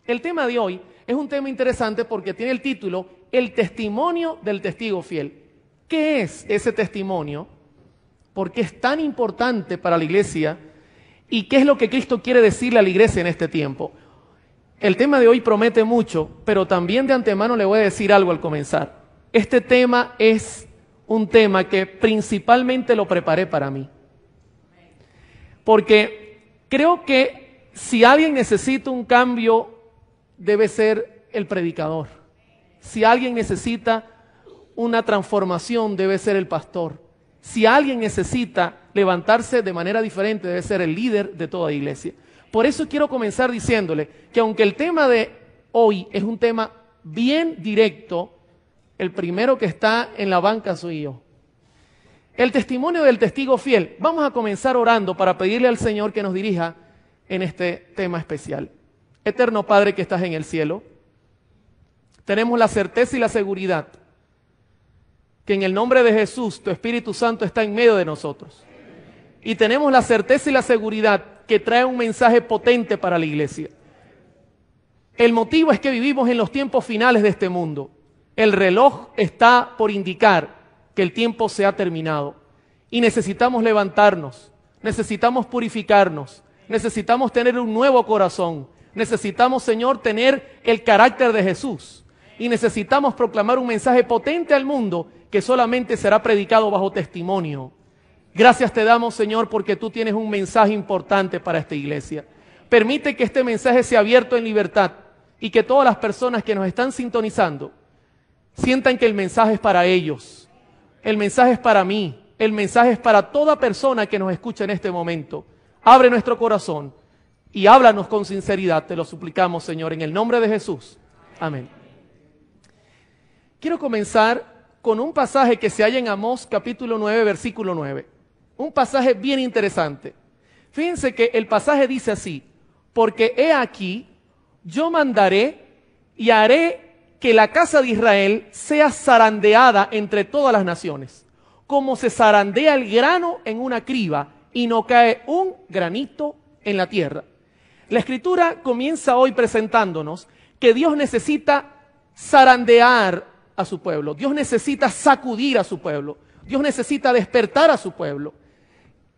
El tema de hoy es un tema interesante porque tiene el título El testimonio del testigo fiel. ¿Qué es ese testimonio? ¿Por qué es tan importante para la iglesia? ¿Y qué es lo que Cristo quiere decirle a la iglesia en este tiempo? El tema de hoy promete mucho, pero también de antemano le voy a decir algo al comenzar. Este tema es un tema que principalmente lo preparé para mí. Porque creo que si alguien necesita un cambio, debe ser el predicador. Si alguien necesita una transformación, debe ser el pastor. Si alguien necesita levantarse de manera diferente, debe ser el líder de toda iglesia. Por eso quiero comenzar diciéndole que aunque el tema de hoy es un tema bien directo, el primero que está en la banca soy yo. El testimonio del testigo fiel. Vamos a comenzar orando para pedirle al Señor que nos dirija en este tema especial. Eterno Padre que estás en el cielo, tenemos la certeza y la seguridad que en el nombre de Jesús, tu Espíritu Santo está en medio de nosotros. Y tenemos la certeza y la seguridad que trae un mensaje potente para la iglesia. El motivo es que vivimos en los tiempos finales de este mundo. El reloj está por indicar que el tiempo se ha terminado. Y necesitamos levantarnos, necesitamos purificarnos, necesitamos tener un nuevo corazón. Necesitamos, Señor, tener el carácter de Jesús. Y necesitamos proclamar un mensaje potente al mundo que solamente será predicado bajo testimonio. Gracias te damos, Señor, porque tú tienes un mensaje importante para esta iglesia. Permite que este mensaje sea abierto en libertad y que todas las personas que nos están sintonizando sientan que el mensaje es para ellos. El mensaje es para mí. El mensaje es para toda persona que nos escucha en este momento. Abre nuestro corazón y háblanos con sinceridad. Te lo suplicamos, Señor, en el nombre de Jesús. Amén. Quiero comenzar con un pasaje que se halla en Amós capítulo 9, versículo 9. Un pasaje bien interesante. Fíjense que el pasaje dice así: porque he aquí, yo mandaré y haré que la casa de Israel sea zarandeada entre todas las naciones, como se zarandea el grano en una criba y no cae un granito en la tierra. La Escritura comienza hoy presentándonos que Dios necesita zarandear a su pueblo. Dios necesita sacudir a su pueblo. Dios necesita despertar a su pueblo.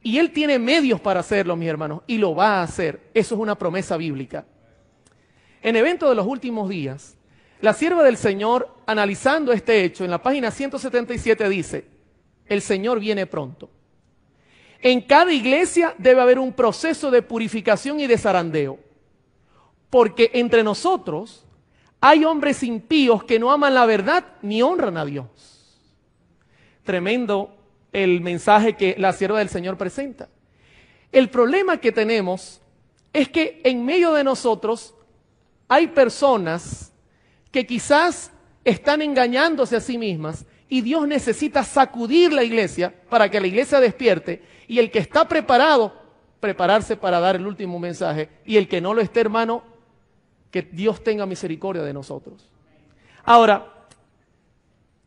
Y Él tiene medios para hacerlo, mis hermanos, y lo va a hacer. Eso es una promesa bíblica. En Evento de los Últimos Días, la sierva del Señor, analizando este hecho, en la página 177 dice: el Señor viene pronto. En cada iglesia debe haber un proceso de purificación y de zarandeo, porque entre nosotros hay hombres impíos que no aman la verdad ni honran a Dios. Tremendo el mensaje que la sierva del Señor presenta. El problema que tenemos es que en medio de nosotros hay personas que quizás están engañándose a sí mismas y Dios necesita sacudir la iglesia para que la iglesia despierte, y el que está preparado, prepararse para dar el último mensaje, y el que no lo esté, hermano, que Dios tenga misericordia de nosotros. Ahora,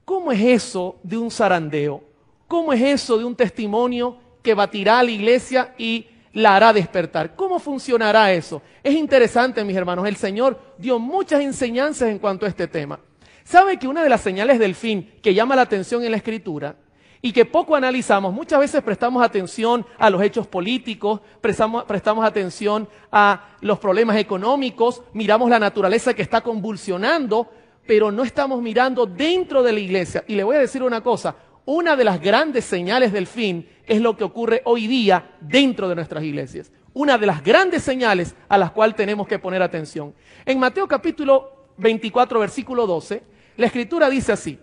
¿cómo es eso de un zarandeo? ¿Cómo es eso de un testimonio que batirá a la iglesia y la hará despertar? ¿Cómo funcionará eso? Es interesante, mis hermanos. El Señor dio muchas enseñanzas en cuanto a este tema. ¿Sabe que una de las señales del fin que llama la atención en la Escritura y que poco analizamos, muchas veces prestamos atención a los hechos políticos, prestamos atención a los problemas económicos, miramos la naturaleza que está convulsionando, pero no estamos mirando dentro de la iglesia? Y le voy a decir una cosa: una de las grandes señales del fin es lo que ocurre hoy día dentro de nuestras iglesias. Una de las grandes señales a las cuales tenemos que poner atención. En Mateo capítulo 24, versículo 12, la Escritura dice así: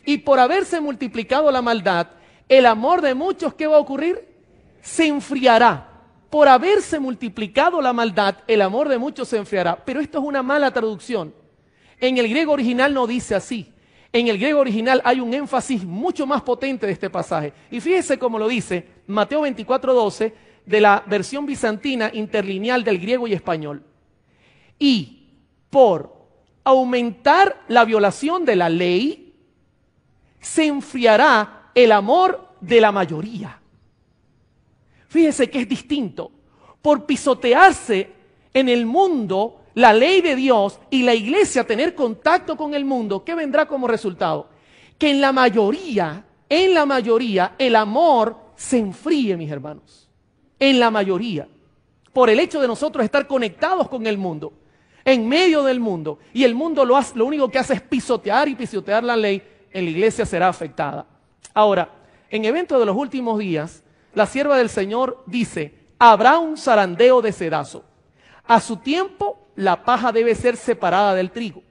y por haberse multiplicado la maldad, el amor de muchos, ¿qué va a ocurrir? Se enfriará. Por haberse multiplicado la maldad, el amor de muchos se enfriará. Pero esto es una mala traducción. En el griego original no dice así. En el griego original hay un énfasis mucho más potente de este pasaje. Y fíjese cómo lo dice Mateo 24:12 de la versión bizantina interlineal del griego y español. Y por aumentar la violación de la ley, se enfriará el amor de la mayoría. Fíjese que es distinto. Por pisotearse en el mundo la ley de Dios y la iglesia tener contacto con el mundo, ¿qué vendrá como resultado? Que en la mayoría, el amor se enfríe, mis hermanos. En la mayoría. Por el hecho de nosotros estar conectados con el mundo, en medio del mundo, y el mundo lo único que hace es pisotear y pisotear la ley, en la iglesia será afectada. Ahora, en eventos de los últimos días, la sierva del Señor dice, habrá un zarandeo de cedazo. A su tiempo, la paja debe ser separada del trigo.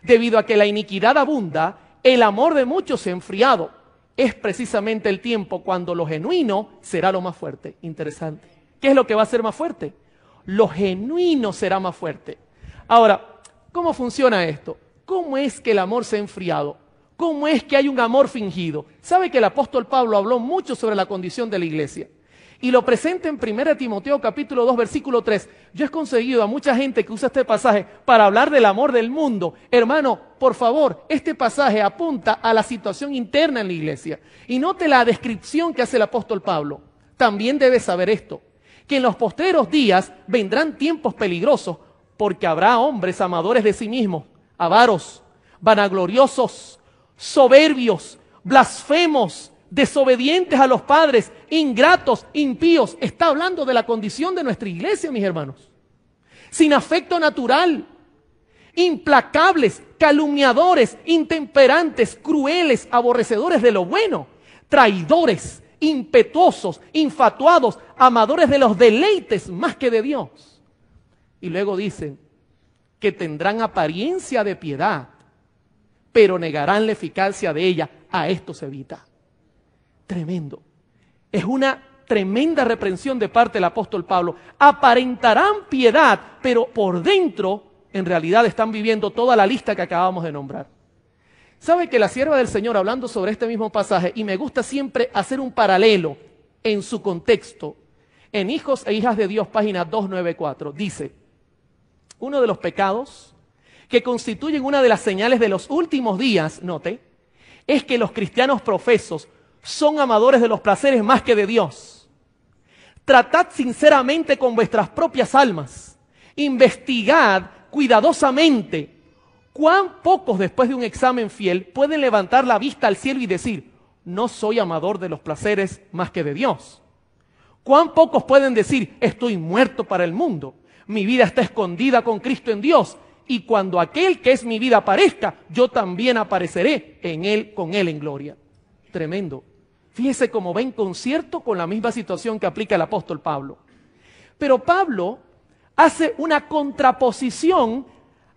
Debido a que la iniquidad abunda, el amor de muchos se ha enfriado. Es precisamente el tiempo cuando lo genuino será lo más fuerte. Interesante. ¿Qué es lo que va a ser más fuerte? Lo genuino será más fuerte. Ahora, ¿cómo funciona esto? ¿Cómo es que el amor se ha enfriado? ¿Cómo es que hay un amor fingido? ¿Sabe que el apóstol Pablo habló mucho sobre la condición de la iglesia? Y lo presenta en 1 Timoteo capítulo 2 versículo 3. Yo he conseguido a mucha gente que usa este pasaje para hablar del amor del mundo. Hermano, por favor, este pasaje apunta a la situación interna en la iglesia. Y note la descripción que hace el apóstol Pablo. También debes saber esto, que en los postreros días vendrán tiempos peligrosos, porque habrá hombres amadores de sí mismos, avaros, vanagloriosos, soberbios, blasfemos, desobedientes a los padres, ingratos, impíos. Está hablando de la condición de nuestra iglesia, mis hermanos. Sin afecto natural, implacables, calumniadores, intemperantes, crueles, aborrecedores de lo bueno, traidores, impetuosos, infatuados, amadores de los deleites más que de Dios. Y luego dicen que tendrán apariencia de piedad, pero negarán la eficacia de ella. A esto se evita. Tremendo. Es una tremenda reprensión de parte del apóstol Pablo. Aparentarán piedad, pero por dentro, en realidad, están viviendo toda la lista que acabamos de nombrar. ¿Sabe que la sierva del Señor, hablando sobre este mismo pasaje, y me gusta siempre hacer un paralelo en su contexto, en Hijos e Hijas de Dios, página 294, dice, uno de los pecados que constituyen una de las señales de los últimos días, note, es que los cristianos profesos son amadores de los placeres más que de Dios. Tratad sinceramente con vuestras propias almas. Investigad cuidadosamente cuán pocos después de un examen fiel pueden levantar la vista al cielo y decir, no soy amador de los placeres más que de Dios. Cuán pocos pueden decir, estoy muerto para el mundo. Mi vida está escondida con Cristo en Dios. Y cuando aquel que es mi vida aparezca, yo también apareceré en él, con él en gloria. Tremendo. Fíjese cómo va en concierto con la misma situación que aplica el apóstol Pablo. Pero Pablo hace una contraposición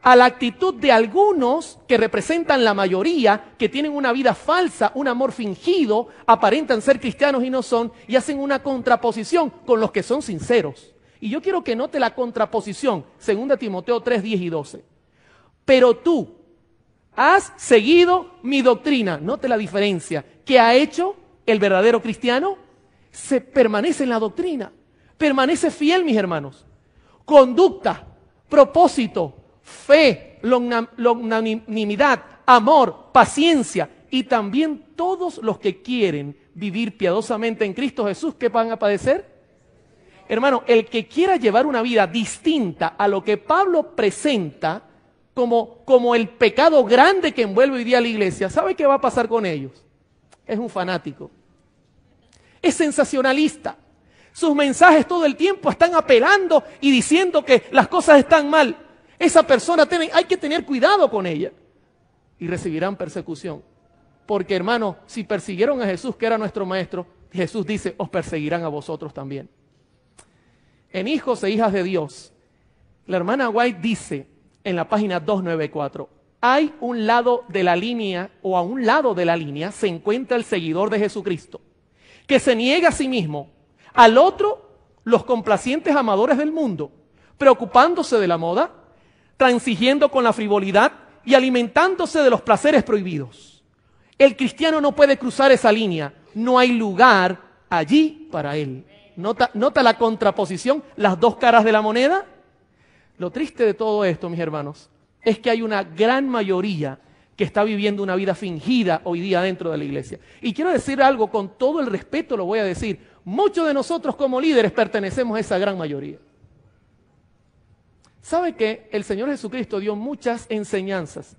a la actitud de algunos que representan la mayoría, que tienen una vida falsa, un amor fingido, aparentan ser cristianos y no son, y hacen una contraposición con los que son sinceros. Y yo quiero que note la contraposición, 2 Timoteo 3, 10 y 12. Pero tú has seguido mi doctrina. Note la diferencia. ¿Qué ha hecho el verdadero cristiano? Se permanece en la doctrina. Permanece fiel, mis hermanos. Conducta, propósito, fe, longanimidad, amor, paciencia. Y también todos los que quieren vivir piadosamente en Cristo Jesús, ¿qué van a padecer? Hermano, el que quiera llevar una vida distinta a lo que Pablo presenta como el pecado grande que envuelve hoy día a la iglesia, ¿sabe qué va a pasar con ellos? Es un fanático. Es sensacionalista. Sus mensajes todo el tiempo están apelando y diciendo que las cosas están mal. Esa persona hay que tener cuidado con ella. Y recibirán persecución. Porque, hermano, si persiguieron a Jesús, que era nuestro maestro, Jesús dice, os perseguirán a vosotros también. En Hijos e Hijas de Dios, la hermana White dice en la página 294, hay un lado de la línea, o a un lado de la línea, se encuentra el seguidor de Jesucristo, que se niega a sí mismo. Al otro, los complacientes amadores del mundo, preocupándose de la moda, transigiendo con la frivolidad y alimentándose de los placeres prohibidos. El cristiano no puede cruzar esa línea, no hay lugar allí para él. ¿Nota la contraposición, las dos caras de la moneda? Lo triste de todo esto, mis hermanos, es que hay una gran mayoría que está viviendo una vida fingida hoy día dentro de la iglesia. Y quiero decir algo, con todo el respeto lo voy a decir, muchos de nosotros como líderes pertenecemos a esa gran mayoría. ¿Sabe que el Señor Jesucristo dio muchas enseñanzas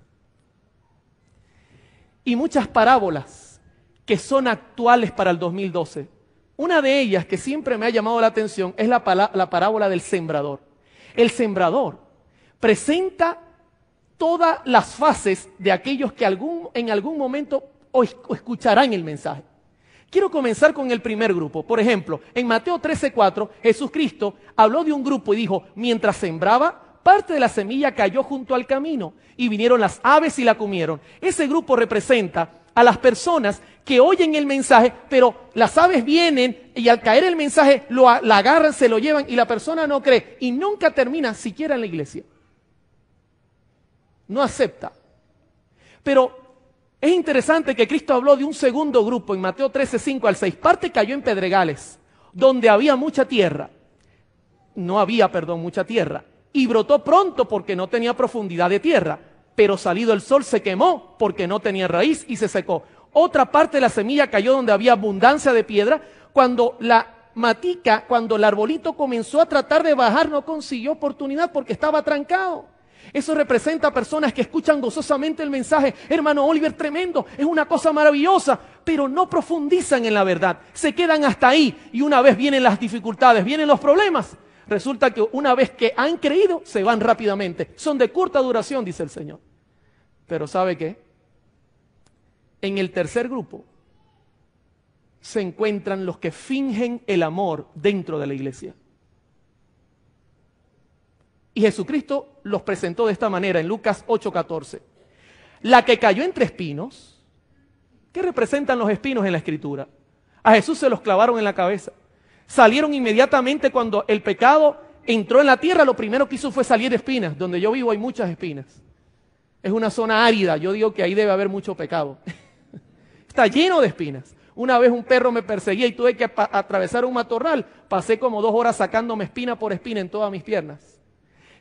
y muchas parábolas que son actuales para el 2012? Una de ellas que siempre me ha llamado la atención es la parábola del sembrador. El sembrador presenta todas las fases de aquellos que en algún momento o escucharán el mensaje. Quiero comenzar con el primer grupo. Por ejemplo, en Mateo 13:4, Jesucristo habló de un grupo y dijo, mientras sembraba, parte de la semilla cayó junto al camino y vinieron las aves y la comieron. Ese grupo representa a las personas que oyen el mensaje, pero las aves vienen y al caer el mensaje la agarran, se lo llevan y la persona no cree y nunca termina siquiera en la iglesia. No acepta. Pero es interesante que Cristo habló de un segundo grupo en Mateo 13:5-6. Parte cayó en pedregales, donde había mucha tierra. No había, mucha tierra. Y brotó pronto porque no tenía profundidad de tierra. Pero salido el sol se quemó porque no tenía raíz y se secó. Otra parte de la semilla cayó donde había abundancia de piedra. Cuando el arbolito comenzó a tratar de bajar, no consiguió oportunidad porque estaba trancado. Eso representa a personas que escuchan gozosamente el mensaje. Hermano Oliver, tremendo, es una cosa maravillosa, pero no profundizan en la verdad. Se quedan hasta ahí y una vez vienen las dificultades, vienen los problemas. Resulta que una vez que han creído, se van rápidamente. Son de corta duración, dice el Señor. Pero ¿sabe qué? En el tercer grupo se encuentran los que fingen el amor dentro de la iglesia. Y Jesucristo los presentó de esta manera en Lucas 8:14. La que cayó entre espinos, ¿qué representan los espinos en la Escritura? A Jesús se los clavaron en la cabeza. Salieron inmediatamente cuando el pecado entró en la tierra, lo primero que hizo fue salir espinas. Donde yo vivo hay muchas espinas. Es una zona árida, yo digo que ahí debe haber mucho pecado. Está lleno de espinas. Una vez un perro me perseguía y tuve que atravesar un matorral. Pasé como 2 horas sacándome espina por espina en todas mis piernas.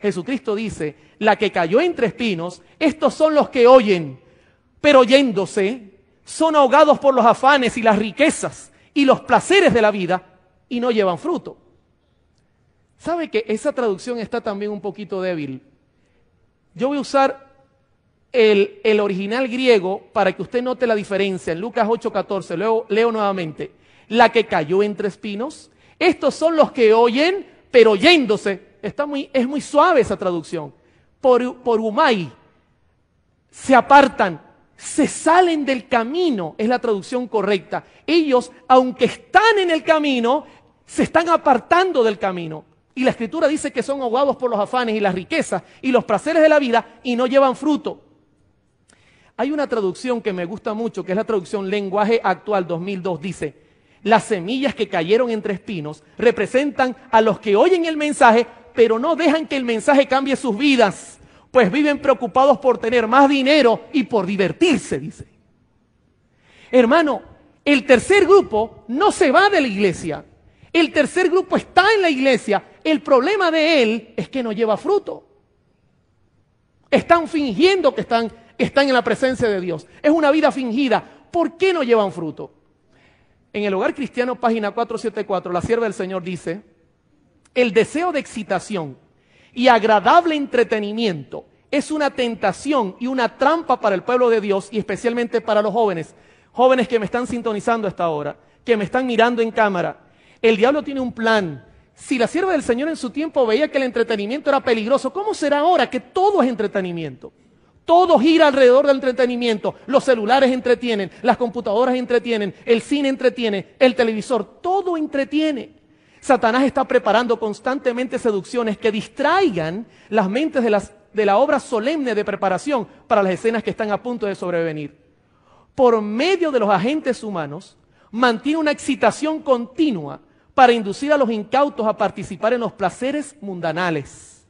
Jesucristo dice, la que cayó entre espinos, estos son los que oyen, pero oyéndose, son ahogados por los afanes y las riquezas y los placeres de la vida y no llevan fruto. ¿Sabe que esa traducción está también un poquito débil? Yo voy a usar el original griego para que usted note la diferencia. En Lucas 8:14, leo nuevamente. La que cayó entre espinos, estos son los que oyen, pero oyéndose. Es muy suave esa traducción. Por humai, se apartan, se salen del camino, es la traducción correcta. Ellos, aunque están en el camino, se están apartando del camino. Y la Escritura dice que son ahogados por los afanes y las riquezas y los placeres de la vida y no llevan fruto. Hay una traducción que me gusta mucho, que es la traducción Lenguaje Actual 2002, dice: las semillas que cayeron entre espinos representan a los que oyen el mensaje, pero no dejan que el mensaje cambie sus vidas, pues viven preocupados por tener más dinero y por divertirse, dice. Hermano, el tercer grupo no se va de la iglesia. El tercer grupo está en la iglesia. El problema de él es que no lleva fruto. Están fingiendo que están en la presencia de Dios. Es una vida fingida. ¿Por qué no llevan fruto? En el Hogar Cristiano, página 474, la sierva del Señor dice: el deseo de excitación y agradable entretenimiento es una tentación y una trampa para el pueblo de Dios y especialmente para los jóvenes. Jóvenes que me están sintonizando a esta hora, que me están mirando en cámara. El diablo tiene un plan. Si la sierva del Señor en su tiempo veía que el entretenimiento era peligroso, ¿cómo será ahora que todo es entretenimiento? Todo gira alrededor del entretenimiento. Los celulares entretienen, las computadoras entretienen, el cine entretiene, el televisor, todo entretiene. Satanás está preparando constantemente seducciones que distraigan las mentes de la obra solemne de preparación para las escenas que están a punto de sobrevenir. Por medio de los agentes humanos, mantiene una excitación continua para inducir a los incautos a participar en los placeres mundanales.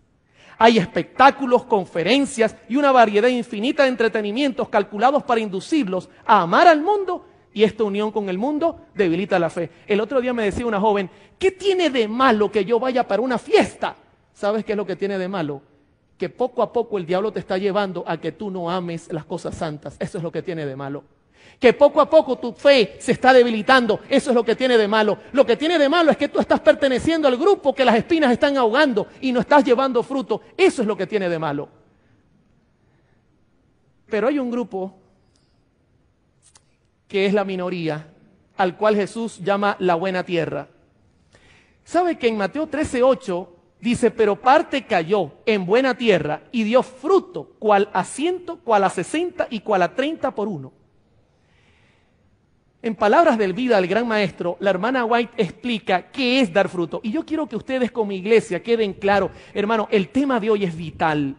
Hay espectáculos, conferencias y una variedad infinita de entretenimientos calculados para inducirlos a amar al mundo, y esta unión con el mundo debilita la fe. El otro día me decía una joven: ¿qué tiene de malo que yo vaya para una fiesta? ¿Sabes qué es lo que tiene de malo? Que poco a poco el diablo te está llevando a que tú no ames las cosas santas. Eso es lo que tiene de malo. Que poco a poco tu fe se está debilitando. Eso es lo que tiene de malo. Lo que tiene de malo es que tú estás perteneciendo al grupo que las espinas están ahogando y no estás llevando fruto. Eso es lo que tiene de malo. Pero hay un grupo que es la minoría, al cual Jesús llama la buena tierra. ¿Sabe que en Mateo 13:8 dice, pero parte cayó en buena tierra y dio fruto, cual a 100, cual a 60 y cual a 30 por uno? En palabras del Vida, el gran maestro, la hermana White explica qué es dar fruto. Y yo quiero que ustedes como iglesia queden claros, hermano, el tema de hoy es vital,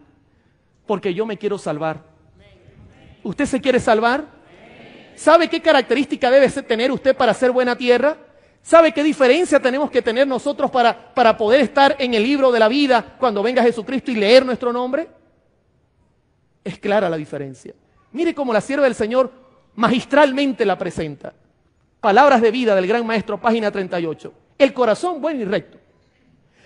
porque yo me quiero salvar. ¿Usted se quiere salvar? ¿Sabe qué característica debe tener usted para ser buena tierra? ¿Sabe qué diferencia tenemos que tener nosotros para poder estar en el libro de la vida cuando venga Jesucristo y leer nuestro nombre? Es clara la diferencia. Mire cómo la sierva del Señor magistralmente la presenta. Palabras de Vida del gran maestro, página 38. El corazón bueno y recto,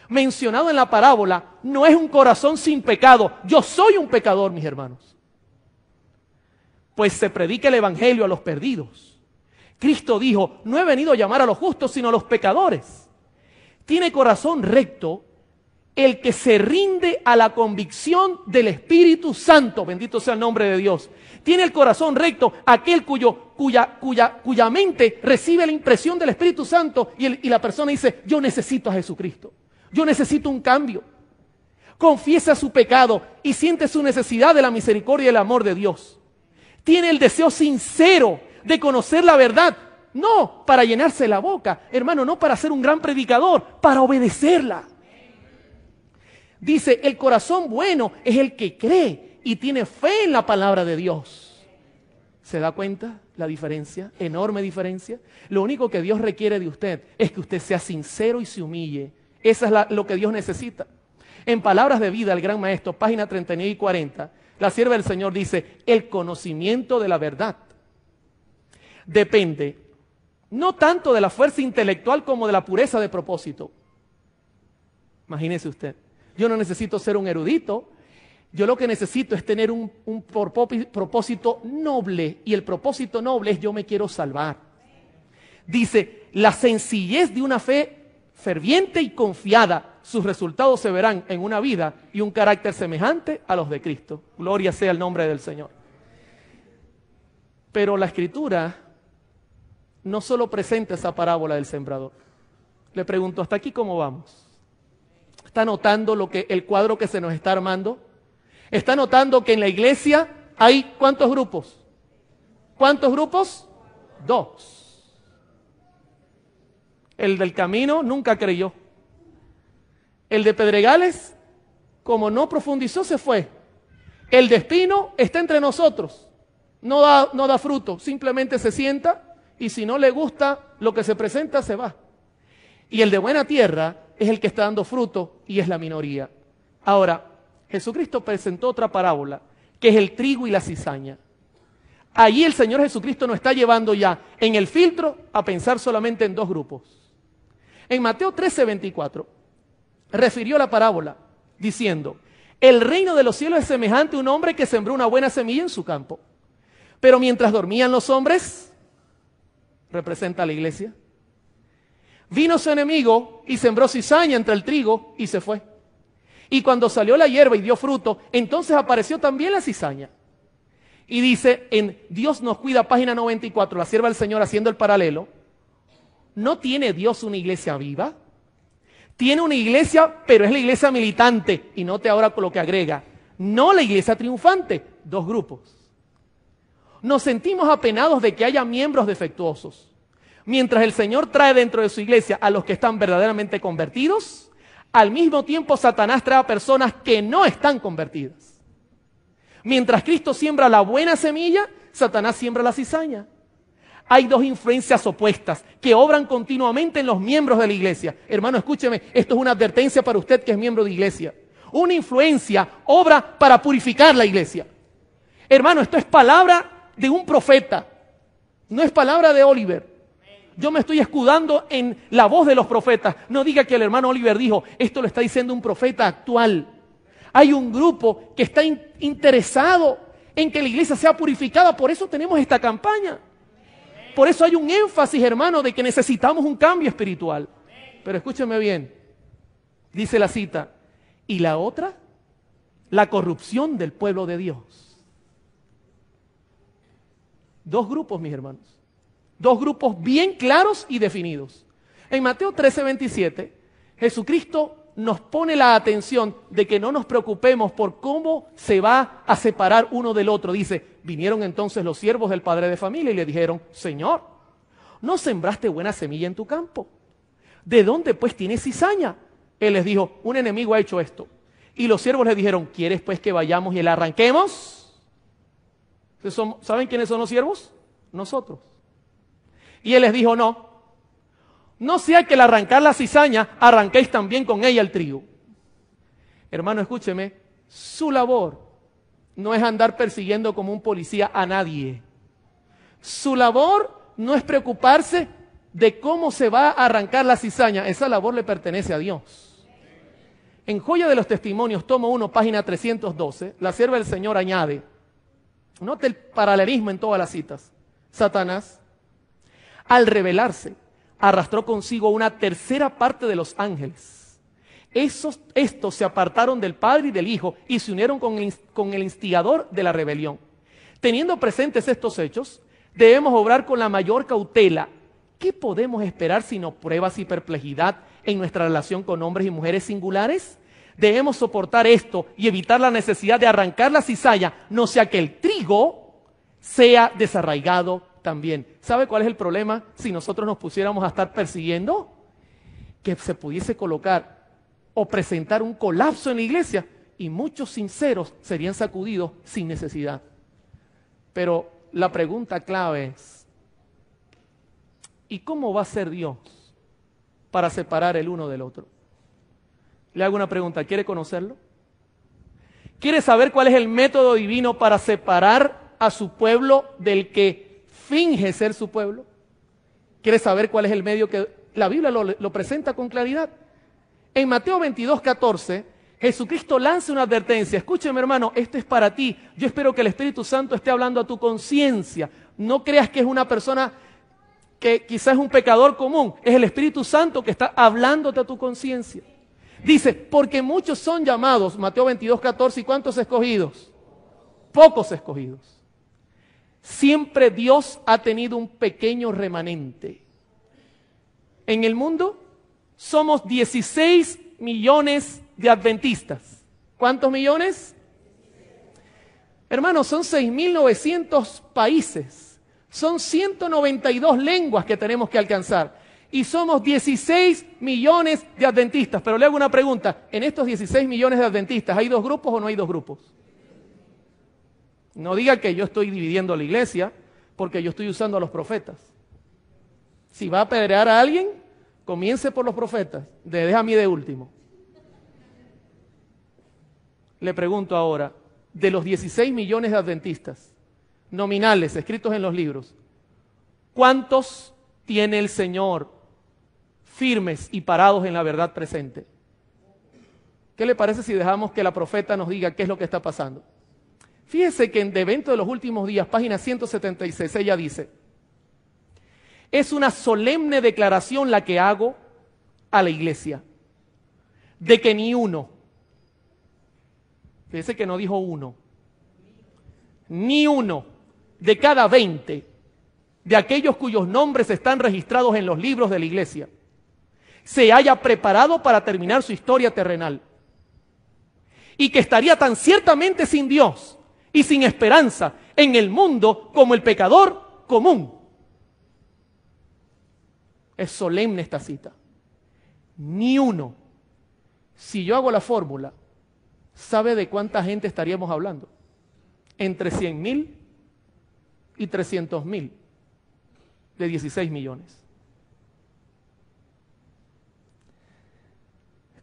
mencionado en la parábola, no es un corazón sin pecado. Yo soy un pecador, mis hermanos. Pues se predica el evangelio a los perdidos. Cristo dijo, no he venido a llamar a los justos, sino a los pecadores. Tiene corazón recto el que se rinde a la convicción del Espíritu Santo. Bendito sea el nombre de Dios. Tiene el corazón recto aquel cuya mente recibe la impresión del Espíritu Santo y la persona dice, yo necesito a Jesucristo. Yo necesito un cambio. Confiesa su pecado y siente su necesidad de la misericordia y el amor de Dios. Tiene el deseo sincero de conocer la verdad, no para llenarse la boca, hermano, no para ser un gran predicador, para obedecerla. Dice, el corazón bueno es el que cree y tiene fe en la palabra de Dios. ¿Se da cuenta la diferencia? Enorme diferencia. Lo único que Dios requiere de usted es que usted sea sincero y se humille. Eso es lo que Dios necesita. En Palabras de Vida, el gran maestro, página 39 y 40, la sierva del Señor dice, el conocimiento de la verdad depende no tanto de la fuerza intelectual como de la pureza de propósito. Imagínese usted. Yo no necesito ser un erudito, yo lo que necesito es tener un propósito noble, y el propósito noble es yo me quiero salvar. Dice, la sencillez de una fe ferviente y confiada, sus resultados se verán en una vida y un carácter semejante a los de Cristo. Gloria sea el nombre del Señor. Pero la Escritura no solo presenta esa parábola del sembrador. Le pregunto, ¿hasta aquí cómo vamos? ¿Está notando el cuadro que se nos está armando? ¿Está notando que en la iglesia hay cuántos grupos? ¿Cuántos grupos? 2. El del camino nunca creyó. El de Pedregales, como no profundizó, se fue. El de Espino está entre nosotros. No da fruto, simplemente se sienta y si no le gusta lo que se presenta, se va. Y el de buena tierra es el que está dando fruto y es la minoría. Ahora, Jesucristo presentó otra parábola, que es el trigo y la cizaña. Allí el Señor Jesucristo nos está llevando ya en el filtro a pensar solamente en 2 grupos. En Mateo 13:24, refirió la parábola diciendo, el reino de los cielos es semejante a un hombre que sembró una buena semilla en su campo. Pero mientras dormían los hombres, representa a la iglesia, vino su enemigo y sembró cizaña entre el trigo y se fue. Y cuando salió la hierba y dio fruto, entonces apareció también la cizaña. Y dice en Dios nos cuida, página 94, la sierva del Señor haciendo el paralelo, ¿no tiene Dios una iglesia viva? Tiene una iglesia, pero es la iglesia militante. Y note ahora con lo que agrega, no la iglesia triunfante. 2 grupos. Nos sentimos apenados de que haya miembros defectuosos. Mientras el Señor trae dentro de su iglesia a los que están verdaderamente convertidos, al mismo tiempo Satanás trae a personas que no están convertidas. Mientras Cristo siembra la buena semilla, Satanás siembra la cizaña. Hay 2 influencias opuestas que obran continuamente en los miembros de la iglesia. Hermano, escúcheme, esto es una advertencia para usted que es miembro de iglesia. Una influencia obra para purificar la iglesia. Hermano, esto es palabra de un profeta, no es palabra de Oliver. Yo me estoy escudando en la voz de los profetas. No diga que el hermano Oliver dijo, esto lo está diciendo un profeta actual. Hay un grupo que está interesado en que la iglesia sea purificada, por eso tenemos esta campaña. Por eso hay un énfasis, hermano, de que necesitamos un cambio espiritual. Pero escúcheme bien, dice la cita, y la otra, la corrupción del pueblo de Dios. Dos grupos, mis hermanos. Dos grupos bien claros y definidos. En Mateo 13:27, Jesucristo nos pone la atención de que no nos preocupemos por cómo se va a separar uno del otro. Dice, vinieron entonces los siervos del padre de familia y le dijeron, Señor, ¿no sembraste buena semilla en tu campo? ¿De dónde pues tienes cizaña? Él les dijo, un enemigo ha hecho esto. Y los siervos le dijeron, ¿quieres pues que vayamos y la arranquemos? ¿Saben quiénes son los siervos? Nosotros. Y él les dijo, no sea que al arrancar la cizaña, arranquéis también con ella el trigo. Hermano, escúcheme, su labor no es andar persiguiendo como un policía a nadie. Su labor no es preocuparse de cómo se va a arrancar la cizaña. Esa labor le pertenece a Dios. En Joya de los Testimonios, tomo 1, página 312, la sierva del Señor añade, note el paralelismo en todas las citas. Satanás, al rebelarse, arrastró consigo una tercera parte de los ángeles. Estos se apartaron del Padre y del Hijo y se unieron con el instigador de la rebelión. Teniendo presentes estos hechos, debemos obrar con la mayor cautela. ¿Qué podemos esperar sino pruebas y perplejidad en nuestra relación con hombres y mujeres singulares? Debemos soportar esto y evitar la necesidad de arrancar la cizaña, no sea que el trigo sea desarraigado también. ¿Sabe cuál es el problema si nosotros nos pusiéramos a estar persiguiendo? Que se pudiese colocar o presentar un colapso en la iglesia y muchos sinceros serían sacudidos sin necesidad. Pero la pregunta clave es, ¿y cómo va a ser Dios para separar el uno del otro? Le hago una pregunta, ¿quiere conocerlo? ¿Quiere saber cuál es el método divino para separar a su pueblo del que finge ser su pueblo? ¿Quiere saber cuál es el medio que la Biblia lo presenta con claridad? En Mateo 22:14, Jesucristo lanza una advertencia. Escúcheme, hermano, esto es para ti. Yo espero que el Espíritu Santo esté hablando a tu conciencia. No creas que es una persona que quizás es un pecador común. Es el Espíritu Santo que está hablándote a tu conciencia. Dice, porque muchos son llamados, Mateo 22:14, ¿y cuántos escogidos? Pocos escogidos. Siempre Dios ha tenido un pequeño remanente. En el mundo somos 16 millones de adventistas. ¿Cuántos millones? Hermanos, son 6.900 países. Son 192 lenguas que tenemos que alcanzar. Y somos 16 millones de adventistas. Pero le hago una pregunta. ¿En estos 16 millones de adventistas hay dos grupos o no hay dos grupos? No diga que yo estoy dividiendo la iglesia porque yo estoy usando a los profetas. Si va a apedrear a alguien, comience por los profetas. Deja a mí de último. Le pregunto ahora, de los 16 millones de adventistas nominales escritos en los libros, ¿cuántos tiene el Señor firmes y parados en la verdad presente? ¿Qué le parece si dejamos que la profeta nos diga qué es lo que está pasando? Fíjese que en De Evento de los Últimos Días, página 176, ella dice, es una solemne declaración la que hago a la iglesia, de que ni uno, fíjese que no dijo uno, ni uno de cada 20 de aquellos cuyos nombres están registrados en los libros de la iglesia se haya preparado para terminar su historia terrenal y que estaría tan ciertamente sin Dios y sin esperanza en el mundo como el pecador común. Es solemne esta cita. Ni uno. Si yo hago la fórmula, ¿sabe de cuánta gente estaríamos hablando? Entre 100.000 y 300.000 de 16 millones.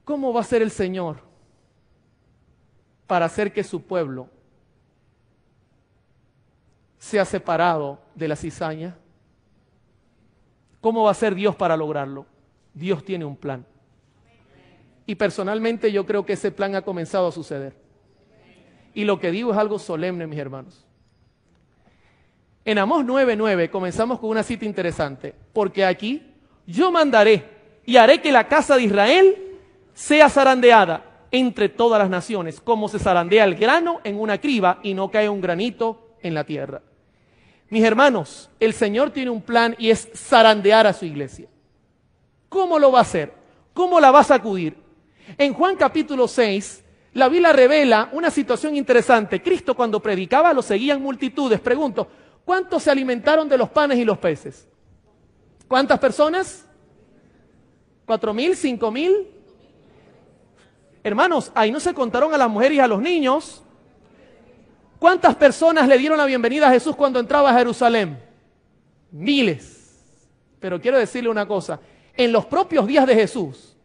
¿Cómo va a ser el Señor para hacer que su pueblo sea separado de la cizaña? ¿Cómo va a ser Dios para lograrlo? Dios tiene un plan. Y personalmente yo creo que ese plan ha comenzado a suceder. Y lo que digo es algo solemne, mis hermanos. En Amós 9:9 comenzamos con una cita interesante, porque aquí yo mandaré y haré que la casa de Israel sea zarandeada entre todas las naciones, como se zarandea el grano en una criba y no cae un granito en la tierra. Mis hermanos, el Señor tiene un plan y es zarandear a su iglesia. ¿Cómo lo va a hacer? ¿Cómo la va a sacudir? En Juan capítulo 6, la Biblia revela una situación interesante. Cristo, cuando predicaba, lo seguían multitudes. Pregunto, ¿cuántos se alimentaron de los panes y los peces? ¿Cuántas personas? ¿4,000? ¿5,000? Hermanos, ahí no se contaron a las mujeres y a los niños. ¿Cuántas personas le dieron la bienvenida a Jesús cuando entraba a Jerusalén? Miles. Pero quiero decirle una cosa. En los propios días de Jesús,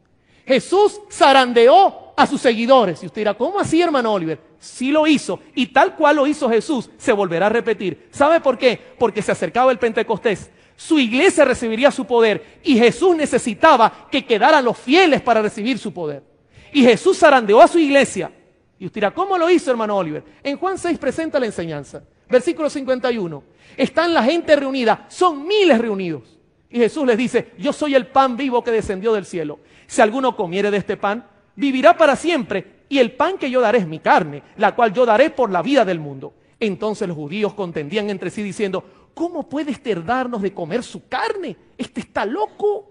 Jesús zarandeó a sus seguidores. Y usted dirá, ¿cómo así, hermano Oliver? Sí lo hizo. Y tal cual lo hizo Jesús, se volverá a repetir. ¿Sabe por qué? Porque se acercaba el Pentecostés. Su iglesia recibiría su poder. Y Jesús necesitaba que quedaran los fieles para recibir su poder. Y Jesús zarandeó a su iglesia. Y usted dirá, ¿cómo lo hizo, hermano Oliver? En Juan 6 presenta la enseñanza. Versículo 51. Están la gente reunida, son miles reunidos. Y Jesús les dice, yo soy el pan vivo que descendió del cielo. Si alguno comiere de este pan, vivirá para siempre. Y el pan que yo daré es mi carne, la cual yo daré por la vida del mundo. Entonces los judíos contendían entre sí diciendo, ¿cómo puede este darnos de comer su carne? Este está loco.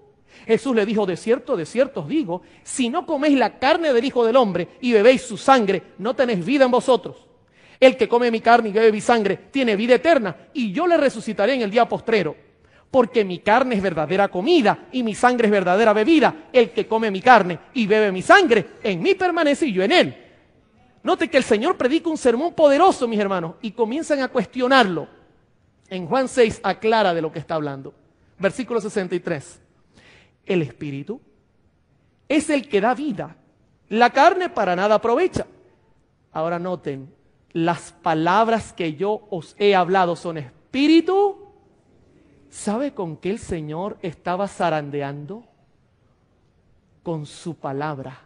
Jesús le dijo, de cierto os digo, si no coméis la carne del Hijo del Hombre y bebéis su sangre, no tenéis vida en vosotros. El que come mi carne y bebe mi sangre tiene vida eterna, y yo le resucitaré en el día postrero. Porque mi carne es verdadera comida y mi sangre es verdadera bebida. El que come mi carne y bebe mi sangre, en mí permanece y yo en él. Note que el Señor predica un sermón poderoso, mis hermanos, y comienzan a cuestionarlo. En Juan 6 aclara de lo que está hablando. Versículo 63. El Espíritu es el que da vida. La carne para nada aprovecha. Ahora noten, las palabras que yo os he hablado son espíritu. ¿Sabe con qué el Señor estaba zarandeando? Con su palabra.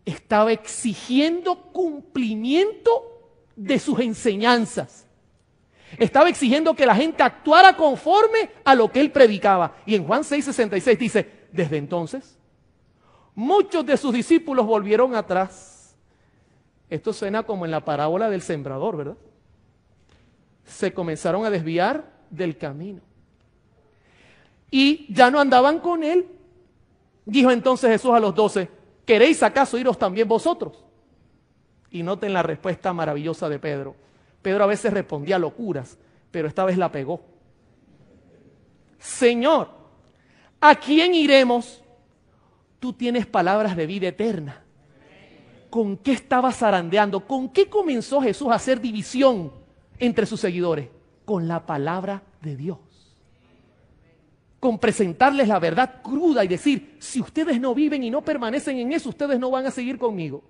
Estaba exigiendo cumplimiento de sus enseñanzas. Estaba exigiendo que la gente actuara conforme a lo que él predicaba. Y en Juan 6:66 dice, desde entonces, muchos de sus discípulos volvieron atrás. Esto suena como en la parábola del sembrador, ¿verdad? Se comenzaron a desviar del camino. Y ya no andaban con él. Dijo entonces Jesús a los 12, ¿queréis acaso iros también vosotros? Y noten la respuesta maravillosa de Pedro. Pedro a veces respondía locuras, pero esta vez la pegó. Señor, ¿a quién iremos? Tú tienes palabras de vida eterna. ¿Con qué estaba zarandeando? ¿Con qué comenzó Jesús a hacer división entre sus seguidores? Con la palabra de Dios. Con presentarles la verdad cruda y decir, si ustedes no viven y no permanecen en eso, ustedes no van a seguir conmigo.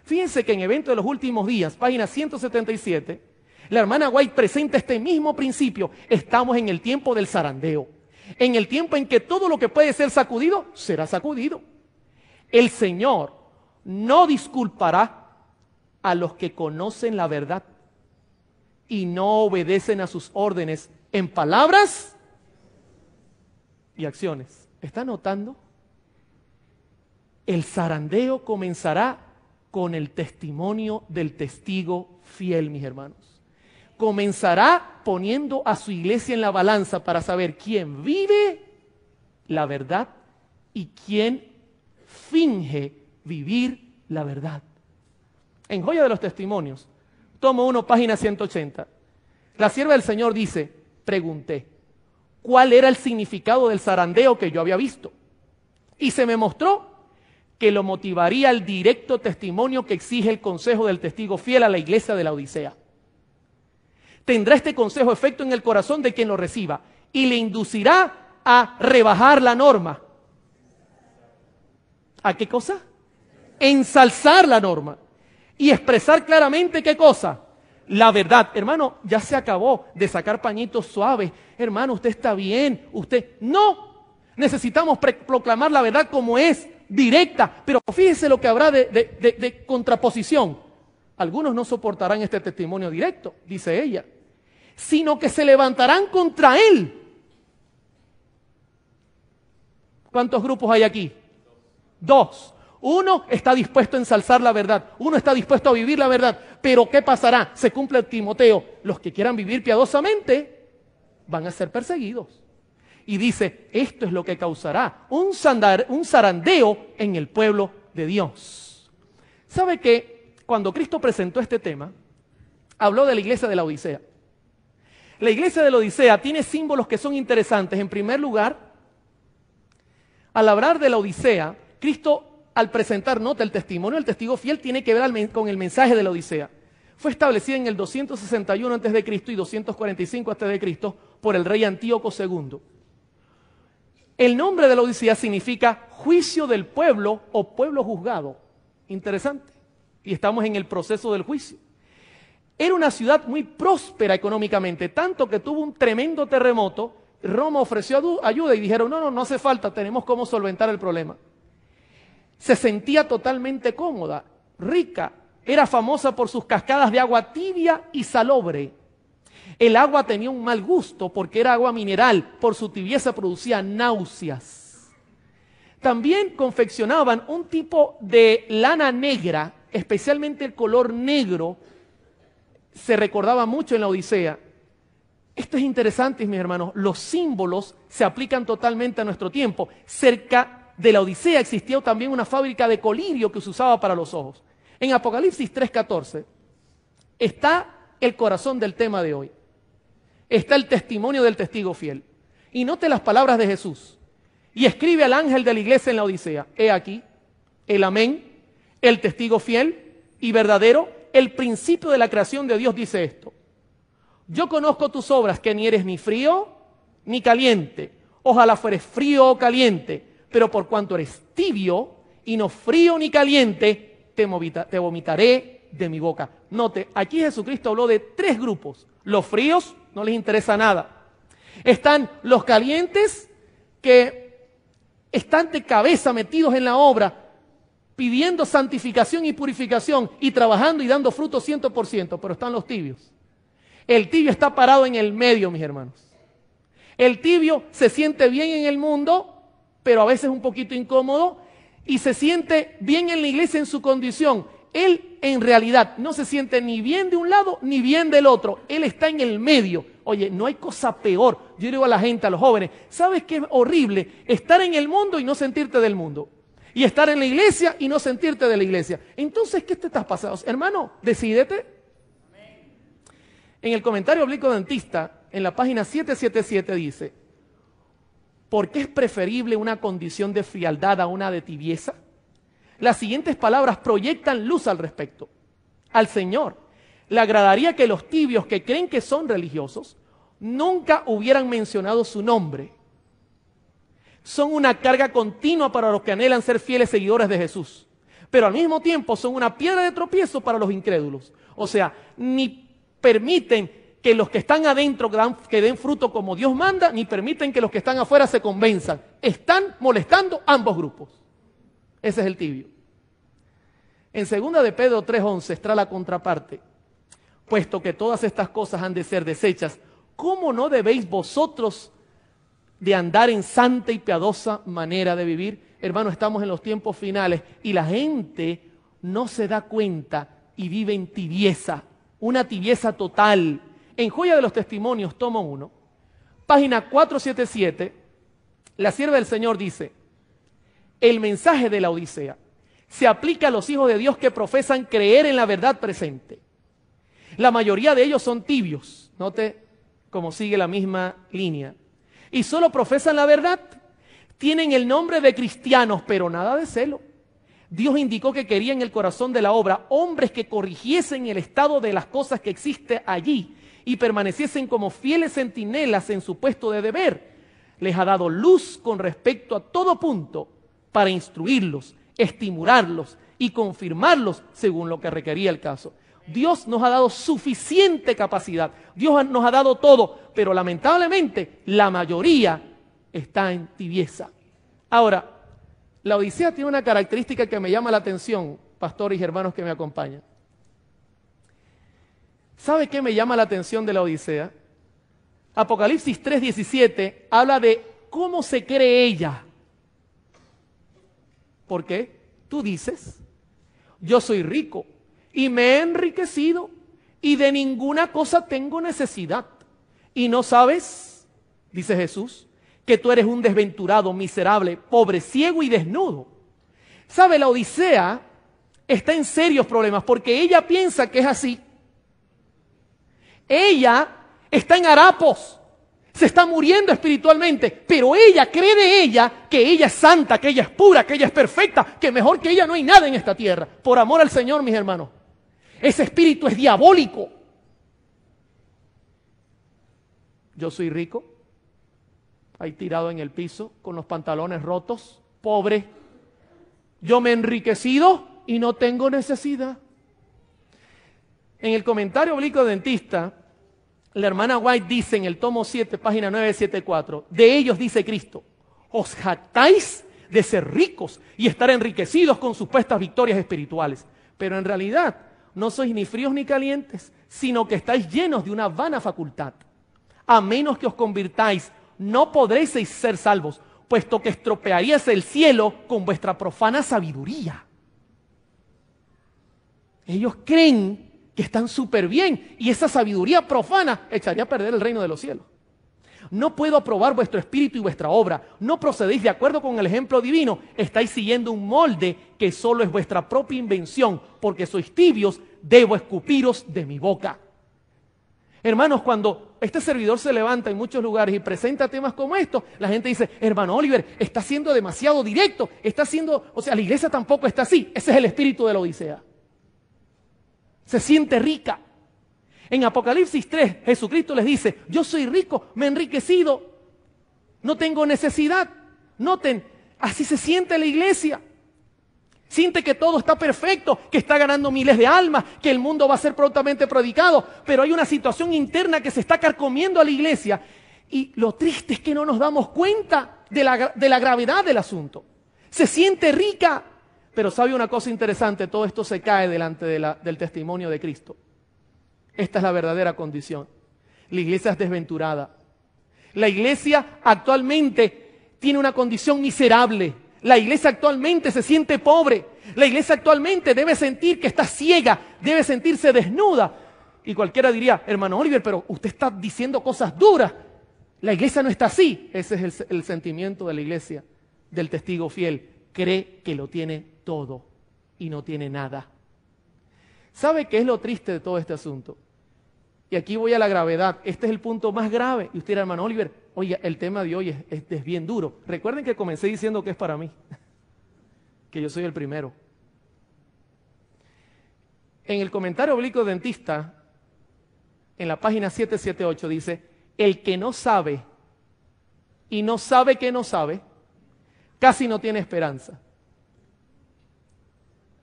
Fíjense que en Evento de los Últimos Días, página 177, la hermana White presenta este mismo principio. Estamos en el tiempo del zarandeo, en el tiempo en que todo lo que puede ser sacudido, será sacudido. El Señor no disculpará a los que conocen la verdad y no obedecen a sus órdenes en palabras y acciones. ¿Está notando? El zarandeo comenzará con el testimonio del testigo fiel, mis hermanos. Comenzará poniendo a su iglesia en la balanza para saber quién vive la verdad y quién finge vivir la verdad. En Joya de los Testimonios, tomo 1, página 180. La sierva del Señor dice, pregunté, ¿cuál era el significado del zarandeo que yo había visto? Y se me mostró que lo motivaría el directo testimonio que exige el consejo del testigo fiel a la iglesia de la Odisea. Tendrá este consejo efecto en el corazón de quien lo reciba y le inducirá a rebajar la norma. ¿A qué cosa? Ensalzar la norma y expresar claramente ¿qué cosa? La verdad. Hermano, ya se acabó de sacar pañitos suaves. Hermano, usted está bien. Usted no. Necesitamos proclamar la verdad como es, directa. Pero fíjese lo que habrá de contraposición. Algunos no soportarán este testimonio directo, dice ella. sino que se levantarán contra él. ¿Cuántos grupos hay aquí? 2. Uno está dispuesto a ensalzar la verdad, uno está dispuesto a vivir la verdad, pero ¿qué pasará? Se cumple Timoteo, los que quieran vivir piadosamente van a ser perseguidos. Y dice, esto es lo que causará un zarandeo en el pueblo de Dios. ¿Sabe que cuando Cristo presentó este tema, habló de la iglesia de la Odisea? La iglesia de la Odisea tiene símbolos que son interesantes. En primer lugar, al hablar de la Odisea, Cristo, al presentar, nota, el testimonio del testigo fiel tiene que ver con el mensaje de la Odisea. Fue establecida en el 261 a.C. y 245 a.C. por el rey Antíoco II. El nombre de la Odisea significa juicio del pueblo o pueblo juzgado. Interesante. Y estamos en el proceso del juicio. Era una ciudad muy próspera económicamente, tanto que tuvo un tremendo terremoto. Roma ofreció ayuda y dijeron, no hace falta, tenemos cómo solventar el problema. Se sentía totalmente cómoda, rica, era famosa por sus cascadas de agua tibia y salobre. El agua tenía un mal gusto porque era agua mineral, por su tibieza producía náuseas. También confeccionaban un tipo de lana negra, especialmente el color negro, se recordaba mucho en la Odisea. Esto es interesante, mis hermanos, los símbolos se aplican totalmente a nuestro tiempo. Cerca de la Odisea existía también una fábrica de colirio que se usaba para los ojos. En Apocalipsis 3:14 está el corazón del tema de hoy. Está el testimonio del testigo fiel. Y note las palabras de Jesús. Y escribe al ángel de la iglesia en la Odisea. He aquí, el amén, el testigo fiel y verdadero, el principio de la creación de Dios dice esto. Yo conozco tus obras, que ni eres ni frío ni caliente. Ojalá fueres frío o caliente, pero por cuanto eres tibio y no frío ni caliente, te vomitaré de mi boca. Note, aquí Jesucristo habló de 3 grupos. Los fríos no les interesa nada. Están los calientes que están de cabeza metidos en la obra, pidiendo santificación y purificación y trabajando y dando fruto 100%, pero están los tibios. El tibio está parado en el medio, mis hermanos. El tibio se siente bien en el mundo, pero a veces un poquito incómodo, y se siente bien en la iglesia en su condición. Él en realidad no se siente ni bien de un lado ni bien del otro. Él está en el medio. Oye, no hay cosa peor. Yo digo a la gente, a los jóvenes, ¿sabes qué es horrible? Estar en el mundo y no sentirte del mundo. Y estar en la iglesia y no sentirte de la iglesia. Entonces, ¿qué te estás pasando? Hermano, decídete. En el comentario oblicuo dentista, en la página 777 dice, ¿por qué es preferible una condición de frialdad a una de tibieza? Las siguientes palabras proyectan luz al respecto. Al Señor le agradaría que los tibios que creen que son religiosos nunca hubieran mencionado su nombre. Son una carga continua para los que anhelan ser fieles seguidores de Jesús, pero al mismo tiempo son una piedra de tropiezo para los incrédulos. O sea, ni permiten que los que están adentro que den fruto como Dios manda, ni permiten que los que están afuera se convenzan. Están molestando ambos grupos. Ese es el tibio. En 2 de Pedro 3:11 está la contraparte. Puesto que todas estas cosas han de ser desechas, ¿cómo no debéis vosotros de andar en santa y piadosa manera de vivir? Hermano, estamos en los tiempos finales y la gente no se da cuenta y vive en tibieza, una tibieza total. En Joya de los Testimonios, tomo 1, página 477, la sierva del Señor dice, el mensaje de la Odisea se aplica a los hijos de Dios que profesan creer en la verdad presente. La mayoría de ellos son tibios, note cómo sigue la misma línea, y solo profesan la verdad, tienen el nombre de cristianos, pero nada de celo. Dios indicó que quería en el corazón de la obra hombres que corrigiesen el estado de las cosas que existe allí y permaneciesen como fieles centinelas en su puesto de deber. Les ha dado luz con respecto a todo punto para instruirlos, estimularlos y confirmarlos según lo que requería el caso. Dios nos ha dado suficiente capacidad, Dios nos ha dado todo, pero lamentablemente la mayoría está en tibieza. Ahora, la Odisea tiene una característica que me llama la atención, pastores y hermanos que me acompañan. ¿Sabe qué me llama la atención de la Odisea? Apocalipsis 3:17 habla de cómo se cree ella. ¿Por qué? Tú dices, yo soy rico y me he enriquecido y de ninguna cosa tengo necesidad. Y no sabes, dice Jesús, que tú eres un desventurado, miserable, pobre, ciego y desnudo. ¿Sabe? La Odisea está en serios problemas porque ella piensa que es así. Ella está en harapos, se está muriendo espiritualmente, pero ella cree de ella que ella es santa, que ella es pura, que ella es perfecta, que mejor que ella no hay nada en esta tierra. Por amor al Señor, mis hermanos, ese espíritu es diabólico. Yo soy rico, ahí tirado en el piso, con los pantalones rotos, pobre. Yo me he enriquecido y no tengo necesidad. En el comentario bíblico dentista, la hermana White dice en el tomo 7, página 974, de ellos dice Cristo, os jactáis de ser ricos y estar enriquecidos con supuestas victorias espirituales, pero en realidad no sois ni fríos ni calientes, sino que estáis llenos de una vana facultad. A menos que os convirtáis, no podréis ser salvos, puesto que estropearíais el cielo con vuestra profana sabiduría. Ellos creen que están súper bien y esa sabiduría profana echaría a perder el reino de los cielos. No puedo aprobar vuestro espíritu y vuestra obra. No procedéis de acuerdo con el ejemplo divino. Estáis siguiendo un molde que solo es vuestra propia invención, porque sois tibios, debo escupiros de mi boca. Hermanos, cuando este servidor se levanta en muchos lugares y presenta temas como estos, la gente dice, hermano Oliver, está siendo demasiado directo, la iglesia tampoco está así. Ese es el espíritu de la Odisea. Se siente rica. En Apocalipsis 3, Jesucristo les dice, yo soy rico, me he enriquecido, no tengo necesidad. Noten, así se siente la iglesia. Siente que todo está perfecto, que está ganando miles de almas, que el mundo va a ser prontamente predicado, pero hay una situación interna que se está carcomiendo a la iglesia y lo triste es que no nos damos cuenta de la gravedad del asunto. Se siente rica, pero sabe una cosa interesante, todo esto se cae delante del testimonio de Cristo. Esta es la verdadera condición. La iglesia es desventurada. La iglesia actualmente tiene una condición miserable. La iglesia actualmente se siente pobre. La iglesia actualmente debe sentir que está ciega, debe sentirse desnuda. Y cualquiera diría, hermano Oliver, pero usted está diciendo cosas duras. La iglesia no está así. Ese es el sentimiento de la iglesia, del testigo fiel. Cree que lo tiene todo y no tiene nada. ¿Sabe qué es lo triste de todo este asunto? Y aquí voy a la gravedad. Este es el punto más grave. Y usted dirá, hermano Oliver, oye, el tema de hoy es bien duro. Recuerden que comencé diciendo que es para mí, que yo soy el primero. En el comentario bíblico dentista, en la página 778 dice, el que no sabe y no sabe que no sabe, casi no tiene esperanza.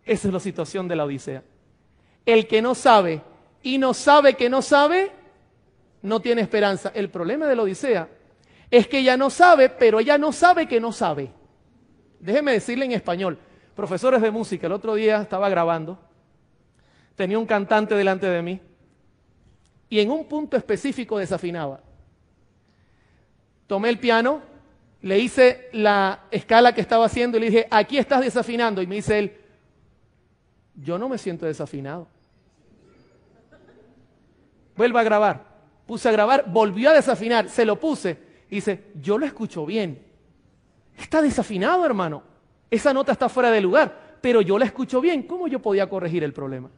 Esa es la situación de la Odisea. El que no sabe y no sabe que no sabe, no tiene esperanza. El problema de la Odisea es que ella no sabe, pero ella no sabe que no sabe. Déjeme decirle en español. Profesores de música, el otro día estaba grabando, tenía un cantante delante de mí y en un punto específico desafinaba. Tomé el piano, le hice la escala que estaba haciendo y le dije, aquí estás desafinando. Y me dice él, yo no me siento desafinado. Vuelvo a grabar. Puse a grabar, volvió a desafinar, se lo puse. Y dice, yo lo escucho bien. Está desafinado, hermano. Esa nota está fuera de lugar, pero yo la escucho bien. ¿Cómo yo podía corregir el problema?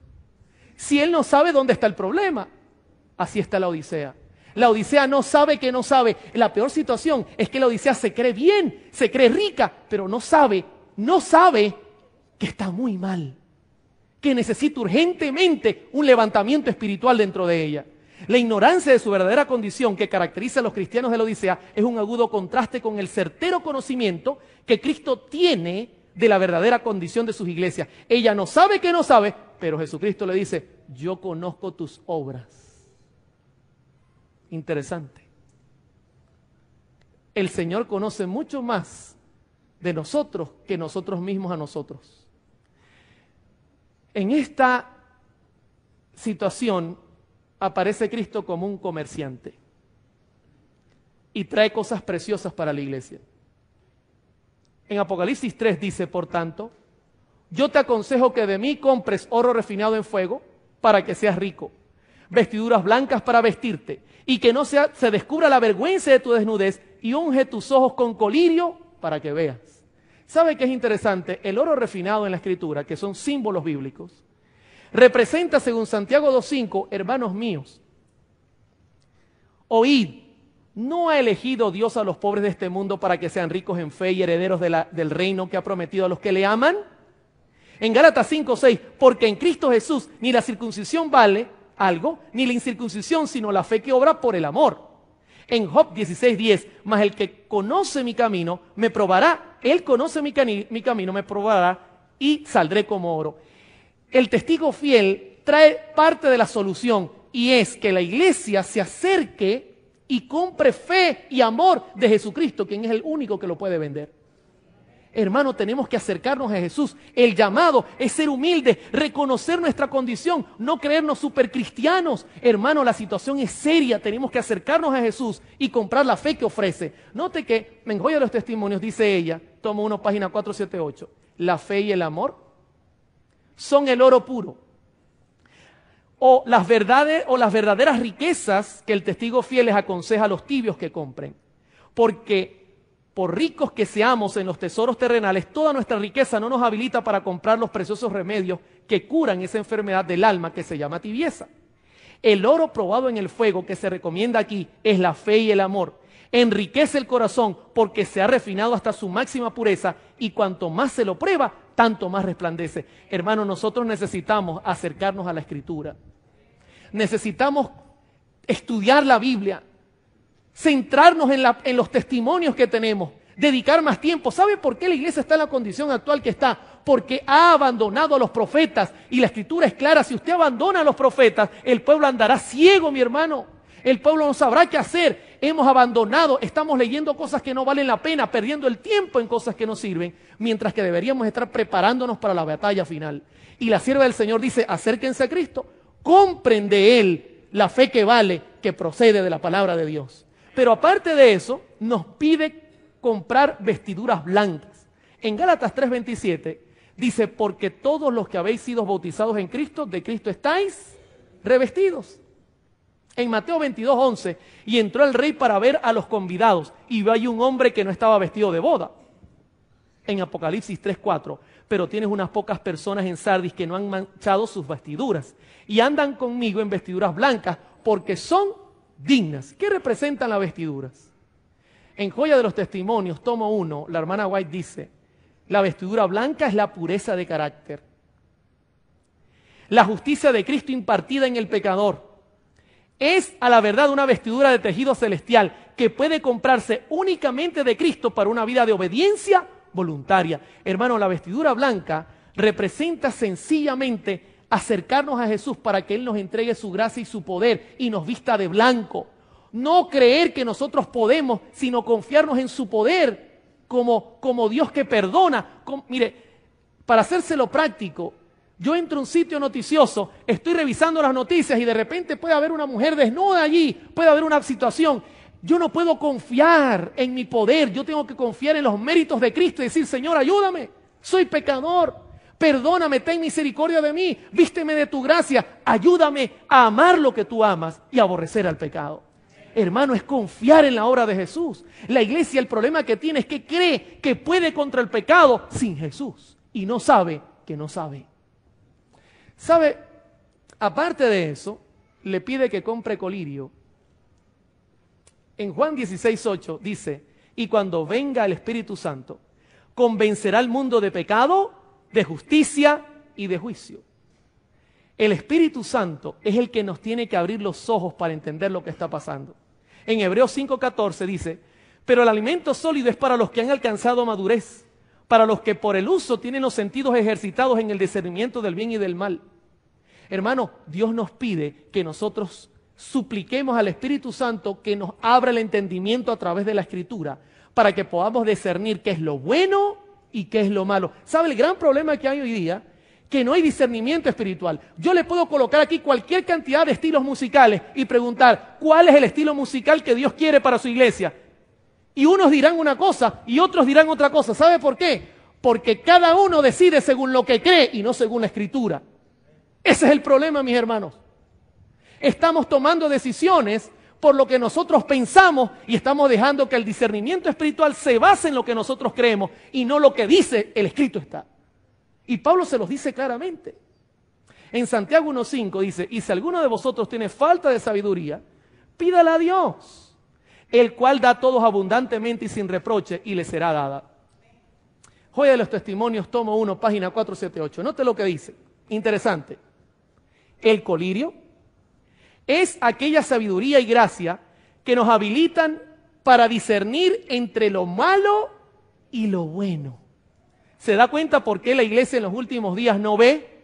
Si él no sabe dónde está el problema, así está la Odisea. La Odisea no sabe que no sabe. La peor situación es que la Odisea se cree bien, se cree rica, pero no sabe que está muy mal, que necesita urgentemente un levantamiento espiritual dentro de ella. La ignorancia de su verdadera condición que caracteriza a los cristianos de la Odisea es un agudo contraste con el certero conocimiento que Cristo tiene de la verdadera condición de sus iglesias. Ella no sabe que no sabe, pero Jesucristo le dice, yo conozco tus obras. Interesante. El Señor conoce mucho más de nosotros que nosotros mismos a nosotros. En esta situación aparece Cristo como un comerciante. y trae cosas preciosas para la iglesia. En Apocalipsis 3 dice, por tanto, yo te aconsejo que de mí compres oro refinado en fuego para que seas rico, vestiduras blancas para vestirte, y que no se descubra la vergüenza de tu desnudez, y unge tus ojos con colirio para que veas. ¿Sabe qué es interesante? El oro refinado en la Escritura, que son símbolos bíblicos, representa, según Santiago 2:5, hermanos míos, oíd, ¿no ha elegido Dios a los pobres de este mundo para que sean ricos en fe y herederos del reino que ha prometido a los que le aman? En Gálatas 5:6, porque en Cristo Jesús ni la circuncisión vale algo, ni la incircuncisión, sino la fe que obra por el amor. En Job 16:10, mas el que conoce mi camino me probará, él conoce mi camino, me probará y saldré como oro. El testigo fiel trae parte de la solución y es que la iglesia se acerque y compre fe y amor de Jesucristo, quien es el único que lo puede vender. Hermano, tenemos que acercarnos a Jesús. El llamado es ser humilde, reconocer nuestra condición, no creernos supercristianos. Hermano, la situación es seria, tenemos que acercarnos a Jesús y comprar la fe que ofrece. Note que en Joya de los Testimonios dice ella, tomo 1, página 478, la fe y el amor son el oro puro. O las verdaderas riquezas que el testigo fiel les aconseja a los tibios que compren. Porque por ricos que seamos en los tesoros terrenales, toda nuestra riqueza no nos habilita para comprar los preciosos remedios que curan esa enfermedad del alma que se llama tibieza. El oro probado en el fuego que se recomienda aquí es la fe y el amor. Enriquece el corazón porque se ha refinado hasta su máxima pureza y cuanto más se lo prueba, tanto más resplandece. Hermano, nosotros necesitamos acercarnos a la Escritura. Necesitamos estudiar la Biblia. Centrarnos en los testimonios que tenemos, dedicar más tiempo. ¿Sabe por qué la iglesia está en la condición actual que está? Porque ha abandonado a los profetas y la Escritura es clara, si usted abandona a los profetas, el pueblo andará ciego, mi hermano. El pueblo no sabrá qué hacer. Hemos abandonado, estamos leyendo cosas que no valen la pena, perdiendo el tiempo en cosas que no sirven, mientras que deberíamos estar preparándonos para la batalla final. Y la sierva del Señor dice, acérquense a Cristo, compren de Él la fe que vale, que procede de la palabra de Dios. Pero aparte de eso, nos pide comprar vestiduras blancas. En Gálatas 3:27 dice, porque todos los que habéis sido bautizados en Cristo, de Cristo estáis revestidos. En Mateo 22:11, y entró el rey para ver a los convidados, y vio ahí un hombre que no estaba vestido de boda. En Apocalipsis 3:4, pero tienes unas pocas personas en Sardis que no han manchado sus vestiduras, y andan conmigo en vestiduras blancas, porque son dignas. ¿Qué representan las vestiduras? En Joya de los Testimonios, tomo 1, la hermana White dice, la vestidura blanca es la pureza de carácter. La justicia de Cristo impartida en el pecador. Es a la verdad una vestidura de tejido celestial que puede comprarse únicamente de Cristo para una vida de obediencia voluntaria. Hermano, la vestidura blanca representa sencillamente acercarnos a Jesús para que Él nos entregue su gracia y su poder y nos vista de blanco. No creer que nosotros podemos, sino confiarnos en su poder como Dios que perdona. Mire, para hacérselo práctico, yo entro a un sitio noticioso, estoy revisando las noticias y de repente puede haber una mujer desnuda allí, puede haber una situación. Yo no puedo confiar en mi poder, yo tengo que confiar en los méritos de Cristo y decir, Señor, ayúdame, soy pecador. Perdóname, ten misericordia de mí, vísteme de tu gracia, ayúdame a amar lo que tú amas y aborrecer al pecado. Hermano, es confiar en la obra de Jesús. La iglesia, el problema que tiene es que cree que puede contra el pecado sin Jesús y no sabe que no sabe. ¿Sabe? Aparte de eso, le pide que compre colirio. En Juan 16:8 dice, y cuando venga el Espíritu Santo, convencerá al mundo de pecado, de justicia y de juicio. El Espíritu Santo es el que nos tiene que abrir los ojos para entender lo que está pasando. En Hebreos 5:14 dice, pero el alimento sólido es para los que han alcanzado madurez, para los que por el uso tienen los sentidos ejercitados en el discernimiento del bien y del mal. Hermano, Dios nos pide que nosotros supliquemos al Espíritu Santo que nos abra el entendimiento a través de la Escritura, para que podamos discernir qué es lo bueno y qué es lo malo. ¿Sabe el gran problema que hay hoy día? Que no hay discernimiento espiritual. Yo le puedo colocar aquí cualquier cantidad de estilos musicales y preguntar, ¿cuál es el estilo musical que Dios quiere para su iglesia? Y unos dirán una cosa y otros dirán otra cosa. ¿Sabe por qué? Porque cada uno decide según lo que cree y no según la Escritura. Ese es el problema, mis hermanos. Estamos tomando decisiones por lo que nosotros pensamos y estamos dejando que el discernimiento espiritual se base en lo que nosotros creemos y no lo que dice el escrito está. Y Pablo se los dice claramente. En Santiago 1:5 dice, y si alguno de vosotros tiene falta de sabiduría, pídala a Dios, el cual da a todos abundantemente y sin reproche, y le será dada. Joya de los Testimonios, tomo 1, página 478. Note lo que dice. Interesante. El colirio es aquella sabiduría y gracia que nos habilitan para discernir entre lo malo y lo bueno. ¿Se da cuenta por qué la iglesia en los últimos días no ve?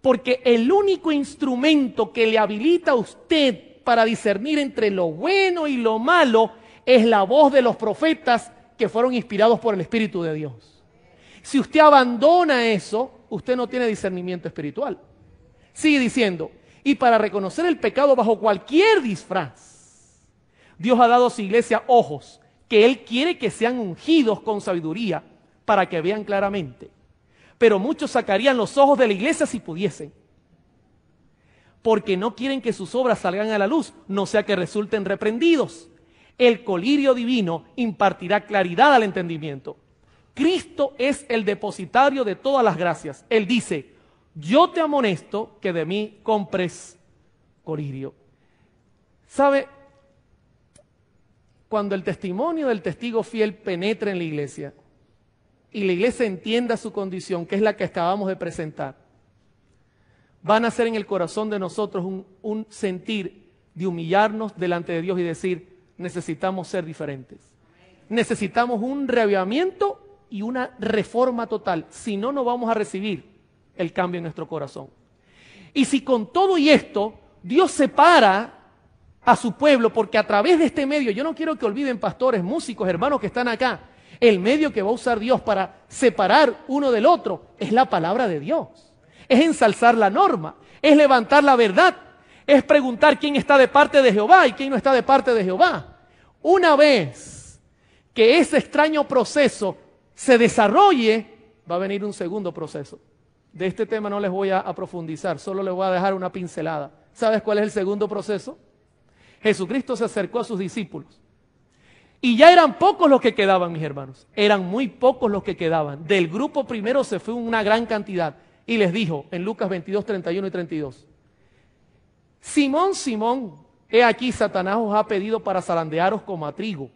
Porque el único instrumento que le habilita a usted para discernir entre lo bueno y lo malo es la voz de los profetas que fueron inspirados por el Espíritu de Dios. Si usted abandona eso, usted no tiene discernimiento espiritual. Sigue diciendo, y para reconocer el pecado bajo cualquier disfraz, Dios ha dado a su iglesia ojos que Él quiere que sean ungidos con sabiduría para que vean claramente. Pero muchos sacarían los ojos de la iglesia si pudiesen, porque no quieren que sus obras salgan a la luz, no sea que resulten reprendidos. El colirio divino impartirá claridad al entendimiento. Cristo es el depositario de todas las gracias. Él dice, yo te amonesto que de mí compres colirio. ¿Sabe? Cuando el testimonio del testigo fiel penetre en la iglesia y la iglesia entienda su condición, que es la que acabamos de presentar, van a ser en el corazón de nosotros un sentir de humillarnos delante de Dios y decir, necesitamos ser diferentes. Necesitamos un reavivamiento y una reforma total. Si no, no vamos a recibir el cambio en nuestro corazón. Y si con todo y esto, Dios separa a su pueblo, porque a través de este medio, yo no quiero que olviden pastores, músicos, hermanos que están acá, el medio que va a usar Dios para separar uno del otro es la palabra de Dios. Es ensalzar la norma, es levantar la verdad, es preguntar quién está de parte de Jehová y quién no está de parte de Jehová. Una vez que ese extraño proceso se desarrolle, va a venir un segundo proceso. De este tema no les voy a profundizar, solo les voy a dejar una pincelada. ¿Sabes cuál es el segundo proceso? Jesucristo se acercó a sus discípulos. Y ya eran pocos los que quedaban, mis hermanos. Eran muy pocos los que quedaban. Del grupo primero se fue una gran cantidad. Y les dijo en Lucas 22, 31 y 32. Simón, Simón, he aquí Satanás os ha pedido para zarandearos como a trigo.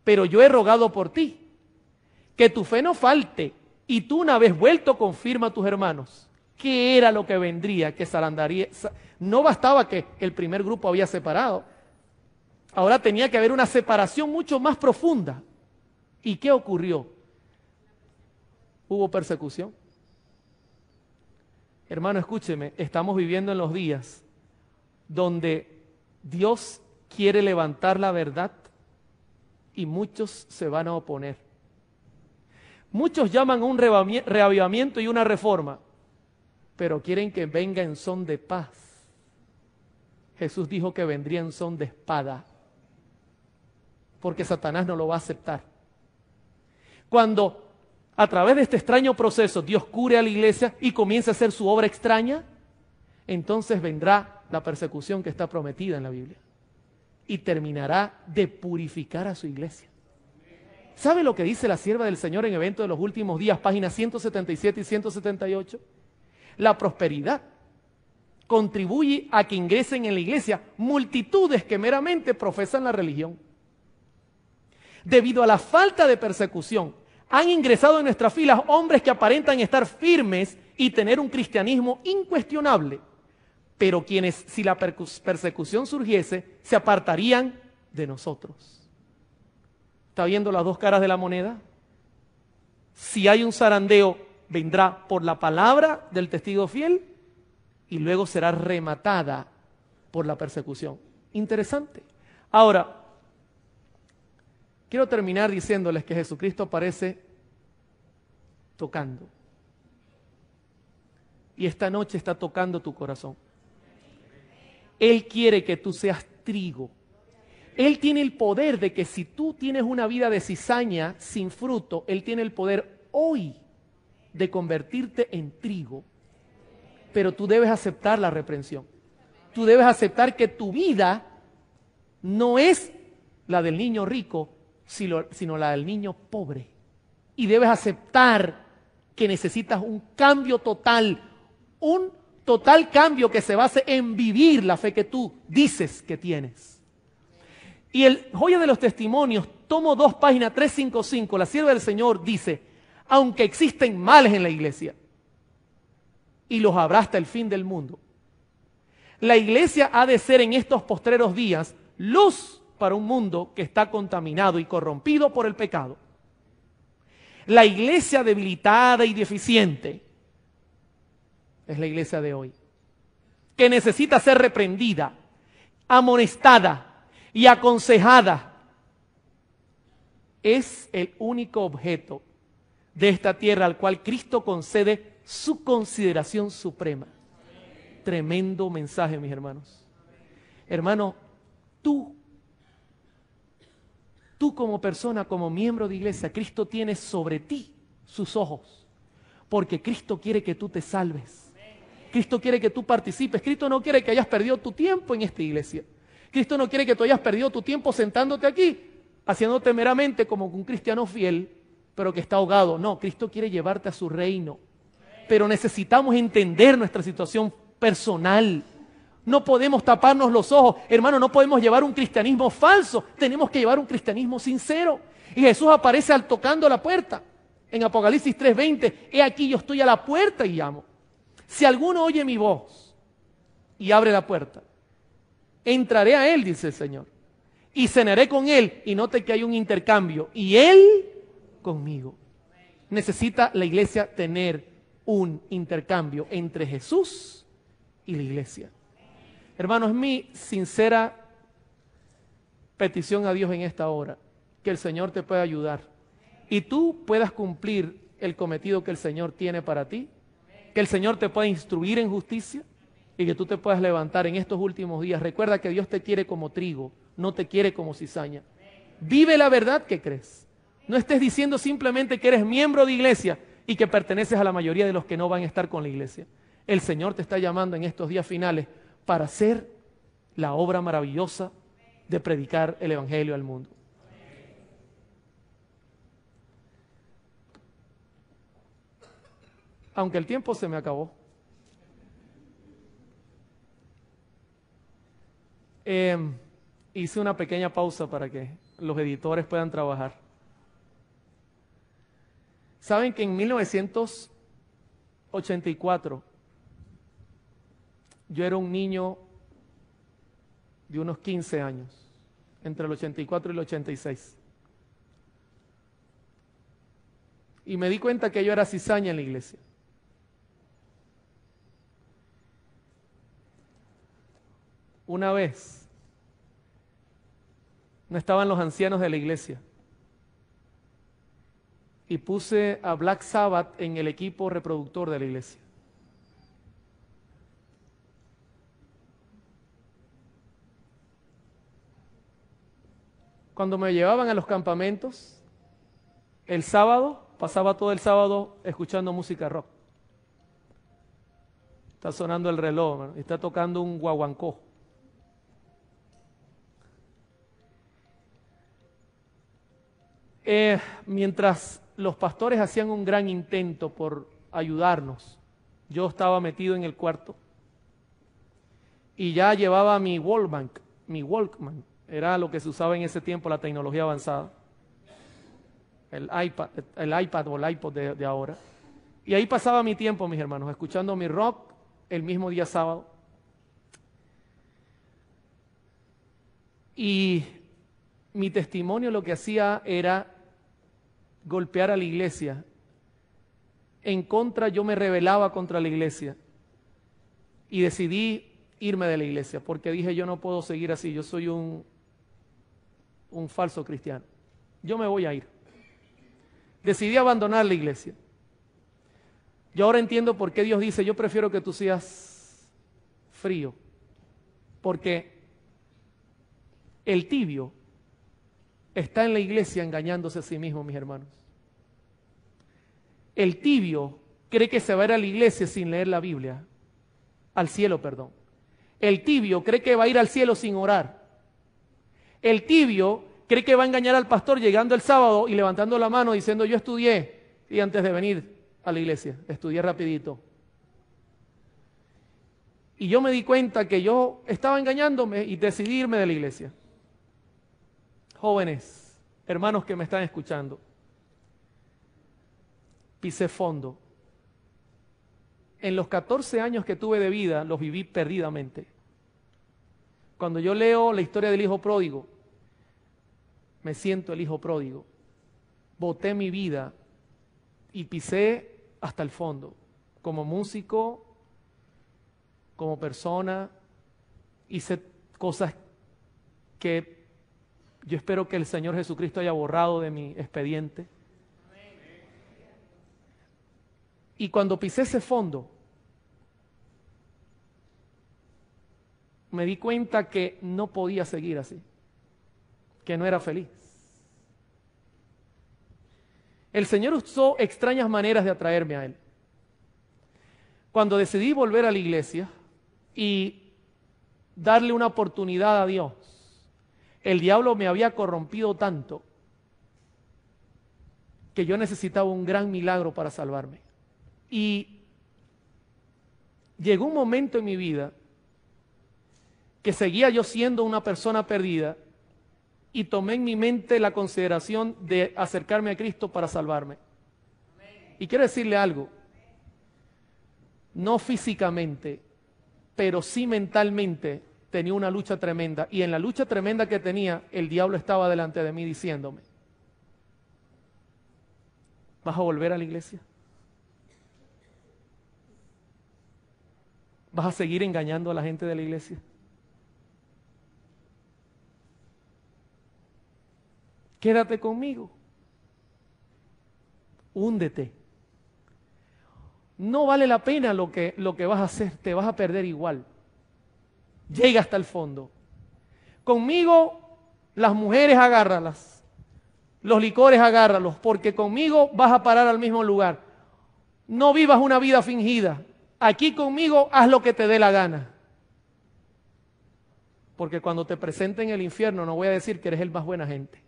Pero yo he rogado por ti, que tu fe no falte, y tú una vez vuelto confirma a tus hermanos. ¿Qué era lo que vendría? Que zarandaría. No bastaba que el primer grupo había separado. Ahora tenía que haber una separación mucho más profunda. ¿Y qué ocurrió? Hubo persecución. Hermano, escúcheme, estamos viviendo en los días donde Dios quiere levantar la verdad y muchos se van a oponer. Muchos llaman a un reavivamiento y una reforma, pero quieren que venga en son de paz. Jesús dijo que vendría en son de espada, porque Satanás no lo va a aceptar. Cuando a través de este extraño proceso Dios cure a la iglesia y comience a hacer su obra extraña, entonces vendrá la persecución que está prometida en la Biblia y terminará de purificar a su iglesia. ¿Sabe lo que dice la sierva del Señor en Evento de los Últimos Días, páginas 177 y 178? La prosperidad contribuye a que ingresen en la iglesia multitudes que meramente profesan la religión. Debido a la falta de persecución, han ingresado en nuestras filas hombres que aparentan estar firmes y tener un cristianismo incuestionable, pero quienes, si la persecución surgiese, se apartarían de nosotros. ¿Está viendo las dos caras de la moneda? Si hay un zarandeo, vendrá por la palabra del testigo fiel y luego será rematada por la persecución. Interesante. Ahora, quiero terminar diciéndoles que Jesucristo aparece tocando. Y esta noche está tocando tu corazón. Él quiere que tú seas trigo. Él tiene el poder de que si tú tienes una vida de cizaña sin fruto, Él tiene el poder hoy de convertirte en trigo. Pero tú debes aceptar la reprensión. Tú debes aceptar que tu vida no es la del niño rico, sino la del niño pobre. Y debes aceptar que necesitas un cambio total, un total cambio que se base en vivir la fe que tú dices que tienes. Y el Joya de los Testimonios, tomo 2, página 355, la sierva del Señor dice, aunque existen males en la iglesia, y los habrá hasta el fin del mundo, la iglesia ha de ser en estos postreros días luz para un mundo que está contaminado y corrompido por el pecado. La iglesia debilitada y deficiente es la iglesia de hoy, que necesita ser reprendida, amonestada y aconsejada. Es el único objeto de esta tierra al cual Cristo concede su consideración suprema. Tremendo mensaje, mis hermanos. Hermano, tú como persona, como miembro de iglesia, Cristo tiene sobre ti sus ojos, porque Cristo quiere que tú te salves. Cristo quiere que tú participes. Cristo no quiere que hayas perdido tu tiempo en esta iglesia. Cristo no quiere que tú hayas perdido tu tiempo sentándote aquí, haciéndote meramente como un cristiano fiel, pero que está ahogado. No, Cristo quiere llevarte a su reino. Pero necesitamos entender nuestra situación personal. No podemos taparnos los ojos. Hermano, no podemos llevar un cristianismo falso. Tenemos que llevar un cristianismo sincero. Y Jesús aparece al tocando la puerta. En Apocalipsis 3:20, he aquí yo estoy a la puerta y llamo. Si alguno oye mi voz y abre la puerta, entraré a él, dice el Señor, y cenaré con él. Y note que hay un intercambio. Y él conmigo. Necesita la iglesia tener un intercambio entre Jesús y la iglesia. Hermanos, es mi sincera petición a Dios en esta hora, que el Señor te pueda ayudar y tú puedas cumplir el cometido que el Señor tiene para ti, que el Señor te pueda instruir en justicia y que tú te puedas levantar en estos últimos días. Recuerda que Dios te quiere como trigo, no te quiere como cizaña. Vive la verdad que crees. No estés diciendo simplemente que eres miembro de iglesia y que perteneces a la mayoría de los que no van a estar con la iglesia. El Señor te está llamando en estos días finales para hacer la obra maravillosa de predicar el evangelio al mundo. Aunque el tiempo se me acabó. Hice una pequeña pausa para que los editores puedan trabajar. Saben que en 1984 yo era un niño de unos 15 años, entre el 84 y el 86. Y me di cuenta que yo era cizaña en la iglesia. Una vez, no estaban los ancianos de la iglesia, y puse a Black Sabbath en el equipo reproductor de la iglesia. Cuando me llevaban a los campamentos, el sábado, pasaba todo el sábado escuchando música rock. Está sonando el reloj, ¿no? Está tocando un guaguancó. Mientras los pastores hacían un gran intento por ayudarnos, yo estaba metido en el cuarto y ya llevaba mi Walkman, era lo que se usaba en ese tiempo, la tecnología avanzada, el iPad o el iPod de ahora. Y ahí pasaba mi tiempo, mis hermanos, escuchando mi rock el mismo día sábado. Y mi testimonio lo que hacía era golpear a la iglesia. Yo me rebelaba contra la iglesia y decidí irme de la iglesia porque dije, yo no puedo seguir así, yo soy un falso cristiano, yo me voy a ir. Decidí abandonar la iglesia. Yo ahora entiendo por qué Dios dice, yo prefiero que tú seas frío, porque El tibio está en la iglesia engañándose a sí mismo, mis hermanos. El tibio cree que se va a ir a la iglesia sin leer la Biblia, al cielo, perdón. El tibio cree que va a ir al cielo sin orar. El tibio cree que va a engañar al pastor llegando el sábado y levantando la mano diciendo yo estudié y antes de venir a la iglesia, estudié rapidito. Y yo me di cuenta que yo estaba engañándome y decidí irme de la iglesia. Jóvenes, hermanos que me están escuchando, pisé fondo. En los 14 años que tuve de vida, los viví perdidamente. Cuando yo leo la historia del hijo pródigo, me siento el hijo pródigo. Boté mi vida y pisé hasta el fondo, como músico, como persona, hice cosas que yo espero que el Señor Jesucristo haya borrado de mi expediente. Y cuando pisé ese fondo, me di cuenta que no podía seguir así, que no era feliz. El Señor usó extrañas maneras de atraerme a Él. Cuando decidí volver a la iglesia y darle una oportunidad a Dios, el diablo me había corrompido tanto que yo necesitaba un gran milagro para salvarme. Y llegó un momento en mi vida que seguía yo siendo una persona perdida y tomé en mi mente la consideración de acercarme a Cristo para salvarme. Y quiero decirle algo, no físicamente, pero sí mentalmente tenía una lucha tremenda. Y en la lucha tremenda que tenía, el diablo estaba delante de mí diciéndome, ¿vas a volver a la iglesia? ¿Vas a seguir engañando a la gente de la iglesia? Quédate conmigo. Húndete. No vale la pena lo que vas a hacer, te vas a perder igual. Llega hasta el fondo. Conmigo las mujeres agárralas, los licores agárralos, porque conmigo vas a parar al mismo lugar. No vivas una vida fingida. Aquí conmigo haz lo que te dé la gana. Porque cuando te presenten en el infierno no voy a decir que eres el más buena gente.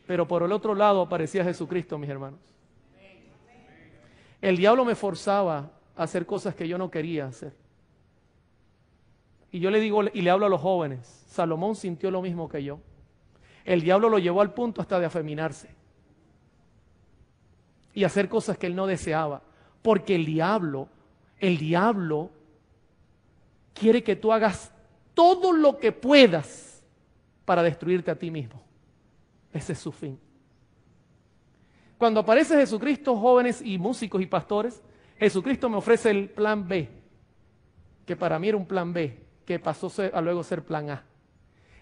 Pero por el otro lado aparecía Jesucristo, mis hermanos. El diablo me forzaba a hacer cosas que yo no quería hacer. Y yo le digo y le hablo a los jóvenes, Salomón sintió lo mismo que yo. El diablo lo llevó al punto hasta de afeminarse y hacer cosas que él no deseaba. Porque el diablo quiere que tú hagas todo lo que puedas para destruirte a ti mismo. Ese es su fin. Cuando aparece Jesucristo, jóvenes y músicos y pastores, Jesucristo me ofrece el plan B, que para mí era un plan B, que pasó a luego ser plan A.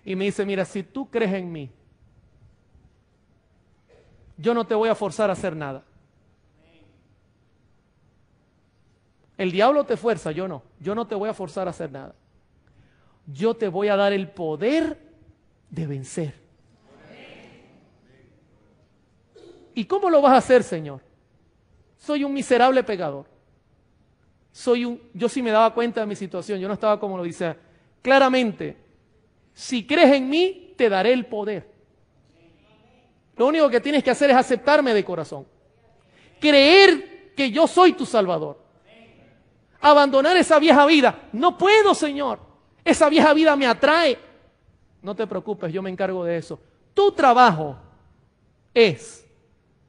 Y me dice, mira, si tú crees en mí, yo no te voy a forzar a hacer nada. El diablo te fuerza, yo no. Yo no te voy a forzar a hacer nada. Yo te voy a dar el poder de vencer. ¿Y cómo lo vas a hacer, Señor? Soy un miserable pecador. Yo sí me daba cuenta de mi situación, yo no estaba como lo dice. Claramente, si crees en mí, te daré el poder. Lo único que tienes que hacer es aceptarme de corazón. Creer que yo soy tu Salvador. Abandonar esa vieja vida. No puedo, Señor. Esa vieja vida me atrae. No te preocupes, yo me encargo de eso. Tu trabajo es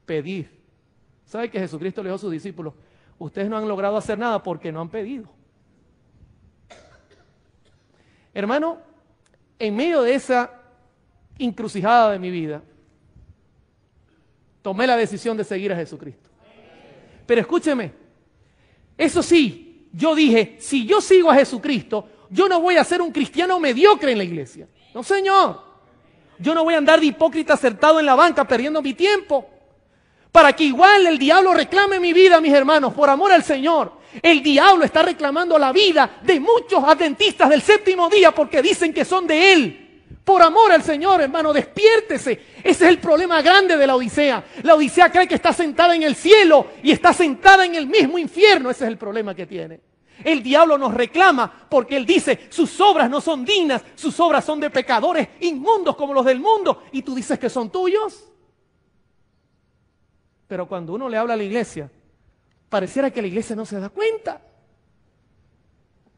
pedir. ¿Sabe que Jesucristo le dijo a sus discípulos? Ustedes no han logrado hacer nada porque no han pedido. Hermano, en medio de esa encrucijada de mi vida, tomé la decisión de seguir a Jesucristo. Pero escúcheme, eso sí, yo dije, si yo sigo a Jesucristo, yo no voy a ser un cristiano mediocre en la iglesia. No, Señor. Yo no voy a andar de hipócrita sentado en la banca perdiendo mi tiempo. Para que igual el diablo reclame mi vida, mis hermanos, por amor al Señor. El diablo está reclamando la vida de muchos adventistas del séptimo día porque dicen que son de Él. Por amor al Señor, hermano, despiértese. Ese es el problema grande de la Odisea. La Odisea cree que está sentada en el cielo y está sentada en el mismo infierno. Ese es el problema que tiene. El diablo nos reclama porque él dice, sus obras no son dignas, sus obras son de pecadores inmundos como los del mundo. Y tú dices que son tuyos. Pero cuando uno le habla a la iglesia, pareciera que la iglesia no se da cuenta.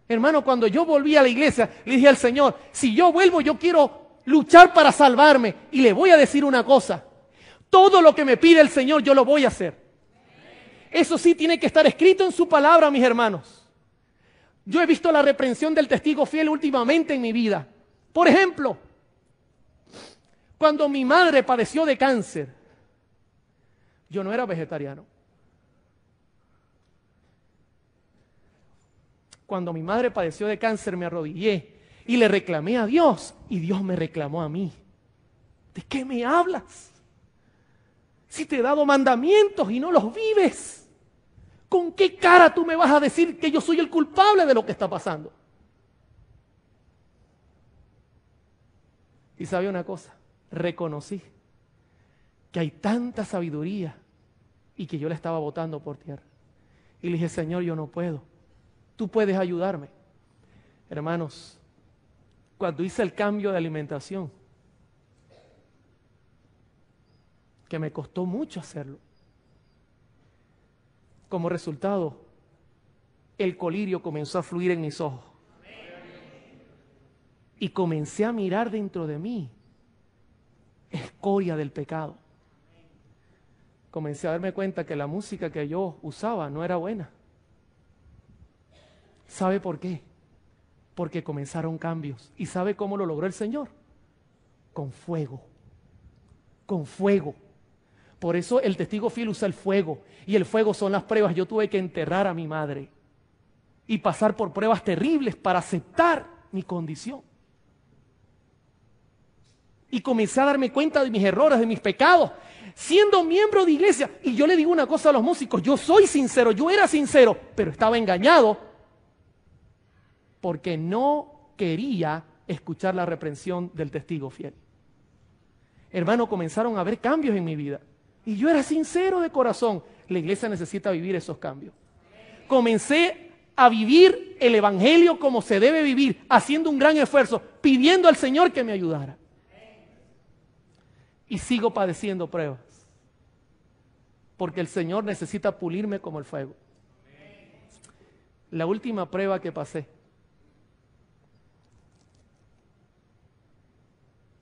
Hermano, cuando yo volví a la iglesia, le dije al Señor, si yo vuelvo, yo quiero luchar para salvarme. Y le voy a decir una cosa, todo lo que me pide el Señor, yo lo voy a hacer. Eso sí tiene que estar escrito en su palabra, mis hermanos. Yo he visto la reprensión del testigo fiel últimamente en mi vida. Por ejemplo, cuando mi madre padeció de cáncer, yo no era vegetariano. Cuando mi madre padeció de cáncer, me arrodillé y le reclamé a Dios, y Dios me reclamó a mí. ¿De qué me hablas? Si te he dado mandamientos y no los vives, ¿con qué cara tú me vas a decir que yo soy el culpable de lo que está pasando? Y sabe una cosa, reconocí que hay tanta sabiduría y que yo la estaba botando por tierra. Y le dije, Señor, yo no puedo. Tú puedes ayudarme. Hermanos, cuando hice el cambio de alimentación, que me costó mucho hacerlo, como resultado, el colirio comenzó a fluir en mis ojos. Y comencé a mirar dentro de mí escoria del pecado. Comencé a darme cuenta que la música que yo usaba no era buena. ¿Sabe por qué? Porque comenzaron cambios. ¿Y sabe cómo lo logró el Señor? Con fuego. Con fuego. Por eso el testigo fiel usa el fuego. Y el fuego son las pruebas. Yo tuve que enterrar a mi madre y pasar por pruebas terribles para aceptar mi condición. Y comencé a darme cuenta de mis errores, de mis pecados, siendo miembro de iglesia. Y yo le digo una cosa a los músicos, yo soy sincero, yo era sincero, pero estaba engañado porque no quería escuchar la reprensión del testigo fiel. Hermano, comenzaron a haber cambios en mi vida. Y yo era sincero de corazón. La iglesia necesita vivir esos cambios. Comencé a vivir el evangelio como se debe vivir, haciendo un gran esfuerzo, pidiendo al Señor que me ayudara. Y sigo padeciendo pruebas, porque el Señor necesita pulirme como el fuego. La última prueba que pasé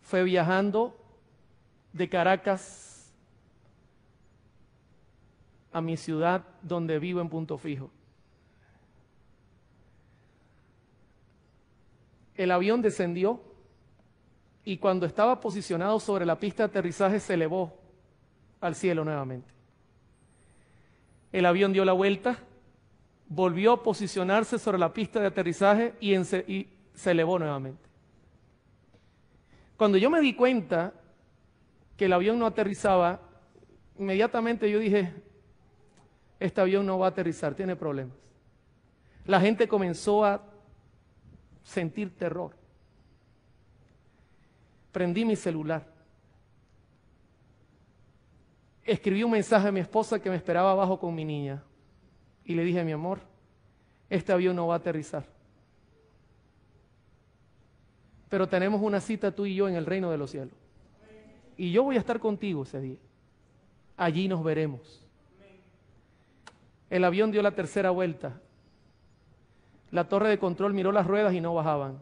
fue viajando de Caracas a mi ciudad donde vivo en Punto Fijo. El avión descendió y cuando estaba posicionado sobre la pista de aterrizaje se elevó al cielo nuevamente. El avión dio la vuelta, volvió a posicionarse sobre la pista de aterrizaje y se elevó nuevamente. Cuando yo me di cuenta que el avión no aterrizaba, inmediatamente yo dije, este avión no va a aterrizar, tiene problemas. La gente comenzó a sentir terror. Prendí mi celular. Escribí un mensaje a mi esposa que me esperaba abajo con mi niña. Y le dije, mi amor, este avión no va a aterrizar. Pero tenemos una cita tú y yo en el reino de los cielos. Y yo voy a estar contigo ese día. Allí nos veremos. El avión dio la tercera vuelta. La torre de control miró las ruedas y no bajaban.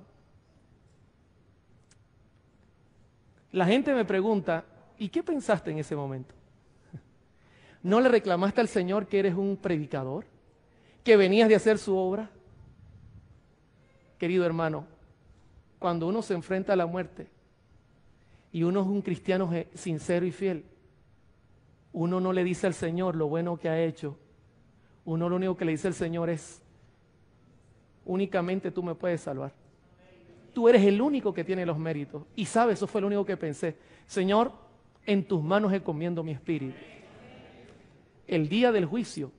La gente me pregunta, ¿y qué pensaste en ese momento? ¿No le reclamaste al Señor que eres un predicador? ¿Que venías de hacer su obra? Querido hermano, cuando uno se enfrenta a la muerte y uno es un cristiano sincero y fiel, uno no le dice al Señor lo bueno que ha hecho. Uno lo único que le dice al Señor es, únicamente tú me puedes salvar. Tú eres el único que tiene los méritos. Y sabes, eso fue lo único que pensé. Señor, en tus manos encomiendo mi espíritu. el día del juicio,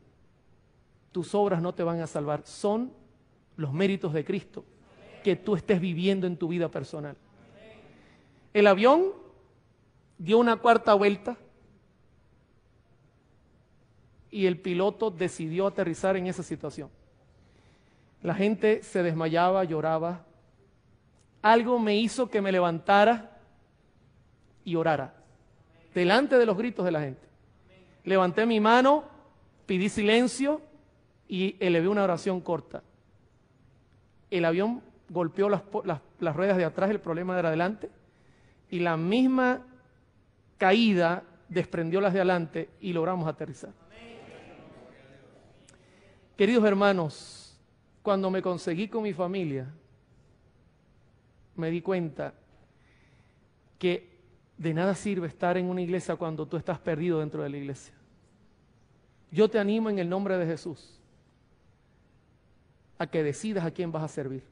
tus obras no te van a salvar, son los méritos de Cristo que tú estés viviendo en tu vida personal. El avión dio una cuarta vuelta y el piloto decidió aterrizar en esa situación. La gente se desmayaba, lloraba. Algo me hizo que me levantara y orara, delante de los gritos de la gente. Levanté mi mano, pedí silencio y elevé una oración corta. El avión golpeó las ruedas de atrás, el problema era adelante, y la misma caída desprendió las de adelante y logramos aterrizar. Queridos hermanos, cuando me conseguí con mi familia, me di cuenta que de nada sirve estar en una iglesia cuando tú estás perdido dentro de la iglesia. Yo te animo en el nombre de Jesús a que decidas a quién vas a servir.